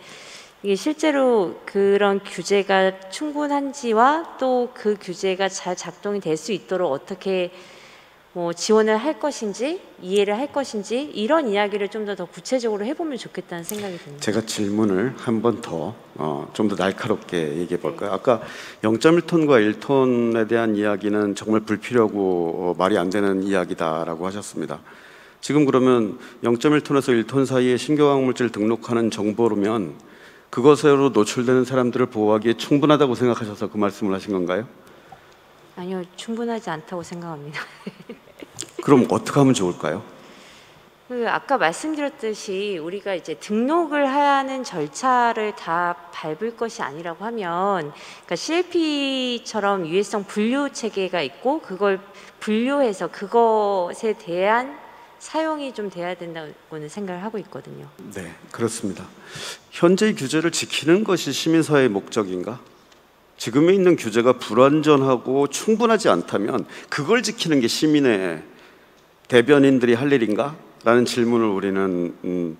이게 실제로 그런 규제가 충분한지와 또 그 규제가 잘 작동이 될 수 있도록 어떻게 뭐 지원을 할 것인지 이해를 할 것인지 이런 이야기를 좀 더 구체적으로 해보면 좋겠다는 생각이 듭니다. 제가 질문을 한 번 더 좀 더 날카롭게 얘기해 볼까요? 아까 0.1톤과 1톤에 대한 이야기는 정말 불필요하고 말이 안 되는 이야기다라고 하셨습니다. 지금 그러면 0.1톤에서 1톤 사이에 신경화학물질 등록하는 정보로면 그것으로 노출되는 사람들을 보호하기에 충분하다고 생각하셔서 그 말씀을 하신 건가요? 아니요, 충분하지 않다고 생각합니다. 그럼 어떻게 하면 좋을까요? 아까 말씀드렸듯이 우리가 이제 등록을 하는 절차를 다 밟을 것이 아니라고 하면, 그러니까 CLP처럼 유해성 분류 체계가 있고 그걸 분류해서 그것에 대한 사용이 좀 돼야 된다고는 생각을 하고 있거든요. 네, 그렇습니다. 현재의 규제를 지키는 것이 시민사회의 목적인가? 지금에 있는 규제가 불완전하고 충분하지 않다면 그걸 지키는 게 시민의 대변인들이 할 일인가? 라는 질문을 우리는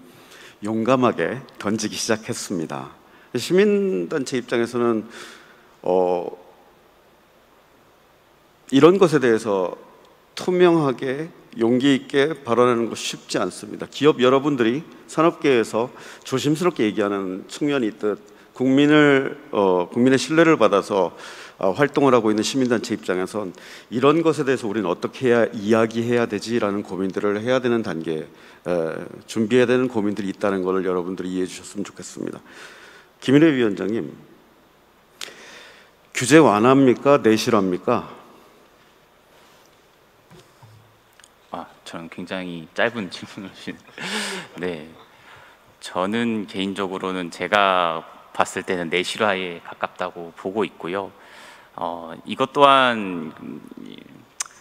용감하게 던지기 시작했습니다. 시민단체 입장에서는 이런 것에 대해서 투명하게 용기 있게 발언하는 것이 쉽지 않습니다. 기업 여러분들이 산업계에서 조심스럽게 얘기하는 측면이 있듯 국민의 신뢰를 받아서 활동을 하고 있는 시민단체 입장에선 이런 것에 대해서 우리는 어떻게 해야 이야기해야 되지라는 고민들을 해야 되는 단계에 준비해야 되는 고민들이 있다는 것을 여러분들이 이해해 주셨으면 좋겠습니다. 김인회 위원장님, 규제 완화입니까? 내실화입니까? 저는 굉장히 짧은 질문을 주신. 네, 저는 개인적으로는 제가 봤을 때는 내실화에 가깝다고 보고 있고요. 이것 또한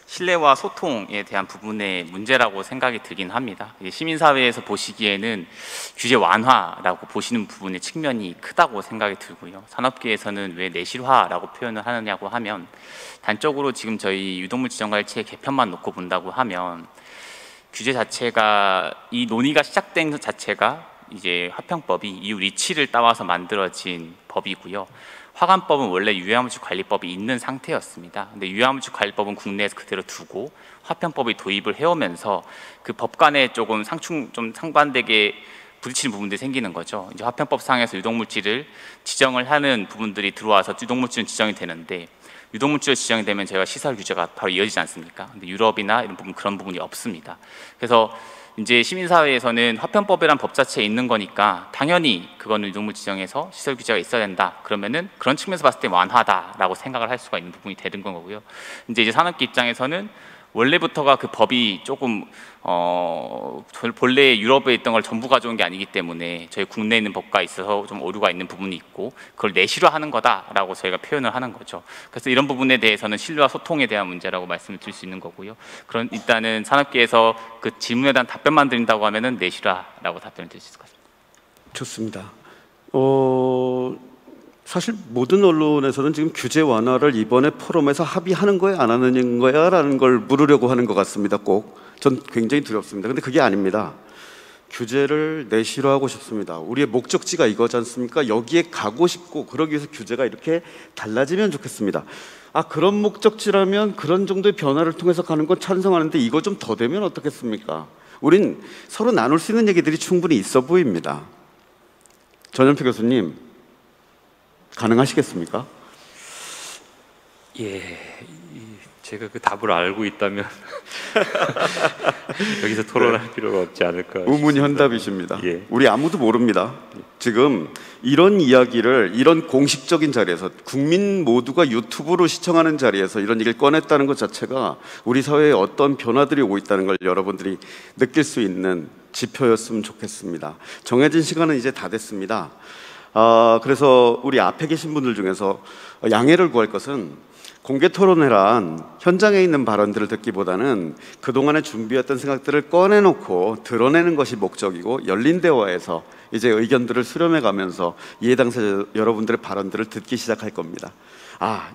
신뢰와 소통에 대한 부분의 문제라고 생각이 들긴 합니다. 시민사회에서 보시기에는 규제 완화라고 보시는 부분의 측면이 크다고 생각이 들고요. 산업계에서는 왜 내실화라고 표현을 하느냐고 하면, 단적으로 지금 저희 유독물 지정관리체 개편만 놓고 본다고 하면 규제 자체가, 이 논의가 시작된 것 자체가 이제 화평법이 EU 리치를 따와서 만들어진 법이고요. 화관법은 원래 유해화물질 관리법이 있는 상태였습니다. 근데 유해화물질 관리법은 국내에서 그대로 두고 화평법이 도입을 해오면서 그 법 간에 조금 상반되게 부딪히는 부분들이 생기는 거죠. 이제 화평법상에서 유독물질을 지정을 하는 부분들이 들어와서 유독물질은 지정이 되는데, 유독물질로 지정이 되면 저희가 시설 규제가 바로 이어지지 않습니까? 근데 유럽이나 이런 부분, 그런 부분이 없습니다. 그래서 이제 시민사회에서는 화평법이란 법 자체에 있는 거니까 당연히 그거는 유독물 지정에서 시설 규제가 있어야 된다. 그러면은 그런 측면에서 봤을 때 완화다라고 생각을 할 수가 있는 부분이 되는 거고요. 이제 산업계 입장에서는 원래부터가 그 법이 조금 본래 유럽에 있던 걸 전부 가져온 게 아니기 때문에 저희 국내에 있는 법과 있어서 좀 오류가 있는 부분이 있고 그걸 내실화하는 거다라고 저희가 표현을 하는 거죠. 그래서 이런 부분에 대해서는 신뢰와 소통에 대한 문제라고 말씀을 드릴 수 있는 거고요. 그런 일단은 산업계에서 그 질문에 대한 답변만 드린다고 하면은 내실화라고 답변을 드릴 수 있을 것 같습니다. 좋습니다. 사실 모든 언론에서는 지금 규제 완화를 이번에 포럼에서 합의하는 거야 안 하는 거야 라는 걸 물으려고 하는 것 같습니다. 꼭 전 굉장히 두렵습니다. 근데 그게 아닙니다. 규제를 내실화하고 싶습니다. 우리의 목적지가 이거지 않습니까? 여기에 가고 싶고 그러기 위해서 규제가 이렇게 달라지면 좋겠습니다. 그런 목적지라면 그런 정도의 변화를 통해서 가는 건 찬성하는데 이거 좀 더 되면 어떻겠습니까? 우린 서로 나눌 수 있는 얘기들이 충분히 있어 보입니다. 전현표 교수님, 가능하시겠습니까? 예, 제가 그 답을 알고 있다면 여기서 토론할 필요가 없지 않을까 싶습니다. 우문현답이십니다. 예. 우리 아무도 모릅니다. 지금 이런 이야기를 이런 공식적인 자리에서 국민 모두가 유튜브로 시청하는 자리에서 이런 얘기를 꺼냈다는 것 자체가 우리 사회에 어떤 변화들이 오고 있다는 걸 여러분들이 느낄 수 있는 지표였으면 좋겠습니다. 정해진 시간은 이제 다 됐습니다. 그래서 우리 앞에 계신 분들 중에서 양해를 구할 것은 공개 토론회란 현장에 있는 발언들을 듣기보다는 그동안에 준비했던 생각들을 꺼내놓고 드러내는 것이 목적이고 열린 대화에서 이제 의견들을 수렴해 가면서 이해 당사자 여러분들의 발언들을 듣기 시작할 겁니다.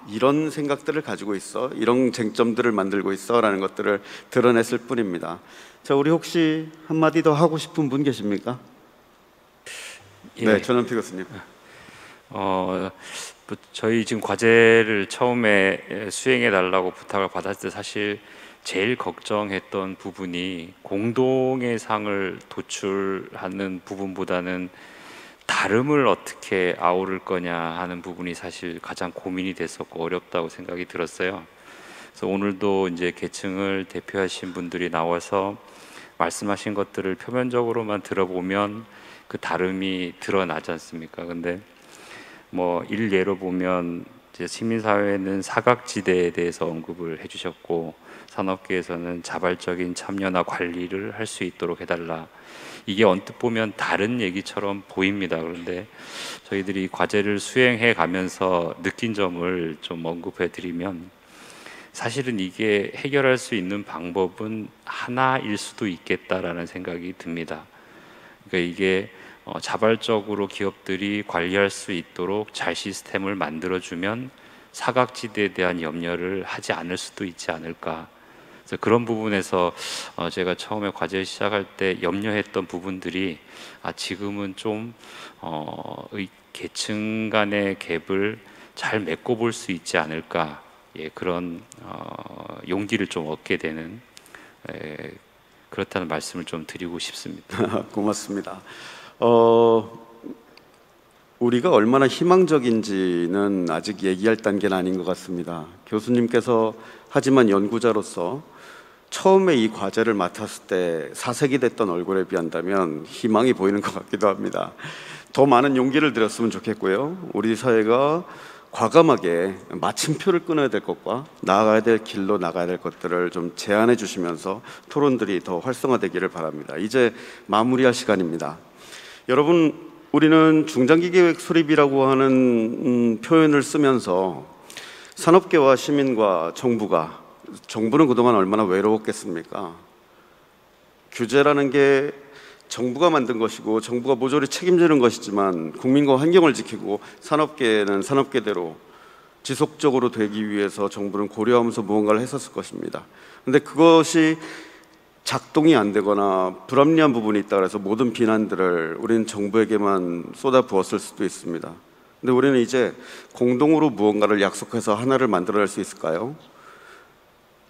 이런 생각들을 가지고 있어, 이런 쟁점들을 만들고 있어 라는 것들을 드러냈을 뿐입니다. 자, 우리 혹시 한마디 더 하고 싶은 분 계십니까? 예. 네, 전현표 교수님. 저희 지금 과제를 처음에 수행해 달라고 부탁을 받았을 때 사실 제일 걱정했던 부분이 공동의 상을 도출하는 부분보다는 다름을 어떻게 아우를 거냐 하는 부분이 사실 가장 고민이 됐었고 어렵다고 생각이 들었어요. 그래서 오늘도 이제 계층을 대표하신 분들이 나와서 말씀하신 것들을 표면적으로만 들어보면 그 다름이 드러나지 않습니까? 근데 일례로 보면 이제 시민사회는 사각지대에 대해서 언급을 해주셨고 산업계에서는 자발적인 참여나 관리를 할 수 있도록 해달라. 이게 언뜻 보면 다른 얘기처럼 보입니다. 그런데 저희들이 과제를 수행해 가면서 느낀 점을 좀 언급해 드리면 사실은 이게 해결할 수 있는 방법은 하나일 수도 있겠다라는 생각이 듭니다. 그러니까 이게 자발적으로 기업들이 관리할 수 있도록 잘 시스템을 만들어주면 사각지대에 대한 염려를 하지 않을 수도 있지 않을까. 그래서 그런 부분에서 제가 처음에 과제를 시작할 때 염려했던 부분들이 지금은 좀 계층 간의 갭을 잘 메꿔볼 수 있지 않을까. 그런 용기를 좀 얻게 되는 그렇다는 말씀을 좀 드리고 싶습니다. 고맙습니다. 우리가 얼마나 희망적인지는 아직 얘기할 단계는 아닌 것 같습니다. 교수님께서 하지만 연구자로서 처음에 이 과제를 맡았을 때 사색이 됐던 얼굴에 비한다면 희망이 보이는 것 같기도 합니다. 더 많은 용기를 드렸으면 좋겠고요. 우리 사회가 과감하게 마침표를 끊어야 될 것과 나아가야 될 길로 나가야 될 것들을 좀 제안해 주시면서 토론들이 더 활성화되기를 바랍니다. 이제 마무리할 시간입니다. 여러분, 우리는 중장기 계획 수립이라고 하는 표현을 쓰면서 산업계와 시민과 정부는 그동안 얼마나 외로웠겠습니까? 규제라는 게 정부가 만든 것이고 정부가 모조리 책임지는 것이지만 국민과 환경을 지키고 산업계는 산업계대로 지속적으로 되기 위해서 정부는 고려하면서 무언가를 했었을 것입니다. 그런데 그것이 작동이 안 되거나 불합리한 부분이 있다 그래서 모든 비난들을 우리는 정부에게만 쏟아부었을 수도 있습니다. 근데 우리는 이제 공동으로 무언가를 약속해서 하나를 만들어낼 수 있을까요?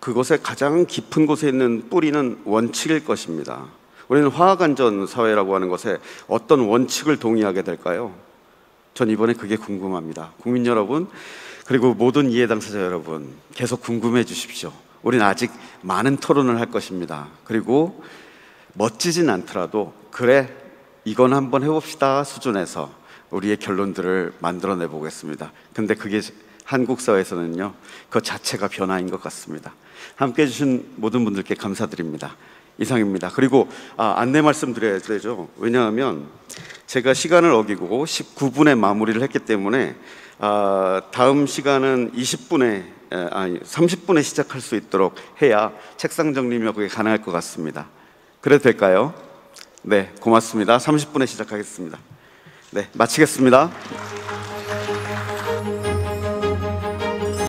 그것의 가장 깊은 곳에 있는 뿌리는 원칙일 것입니다. 우리는 화학안전 사회라고 하는 것에 어떤 원칙을 동의하게 될까요? 전 이번에 그게 궁금합니다. 국민 여러분, 그리고 모든 이해 당사자 여러분, 계속 궁금해 주십시오. 우리는 아직 많은 토론을 할 것입니다. 그리고 멋지진 않더라도 그래, 이건 한번 해봅시다 수준에서 우리의 결론들을 만들어내 보겠습니다. 근데 그게 한국 사회에서는요, 그 자체가 변화인 것 같습니다. 함께해 주신 모든 분들께 감사드립니다. 이상입니다. 그리고 안내 말씀드려야 되죠. 왜냐하면 제가 시간을 어기고 19분에 마무리를 했기 때문에 다음 시간은 30분에 시작할 수 있도록 해야 책상 정리가 그게 가능할 것 같습니다. 그래도 될까요? 네, 고맙습니다. 30분에 시작하겠습니다. 네, 마치겠습니다.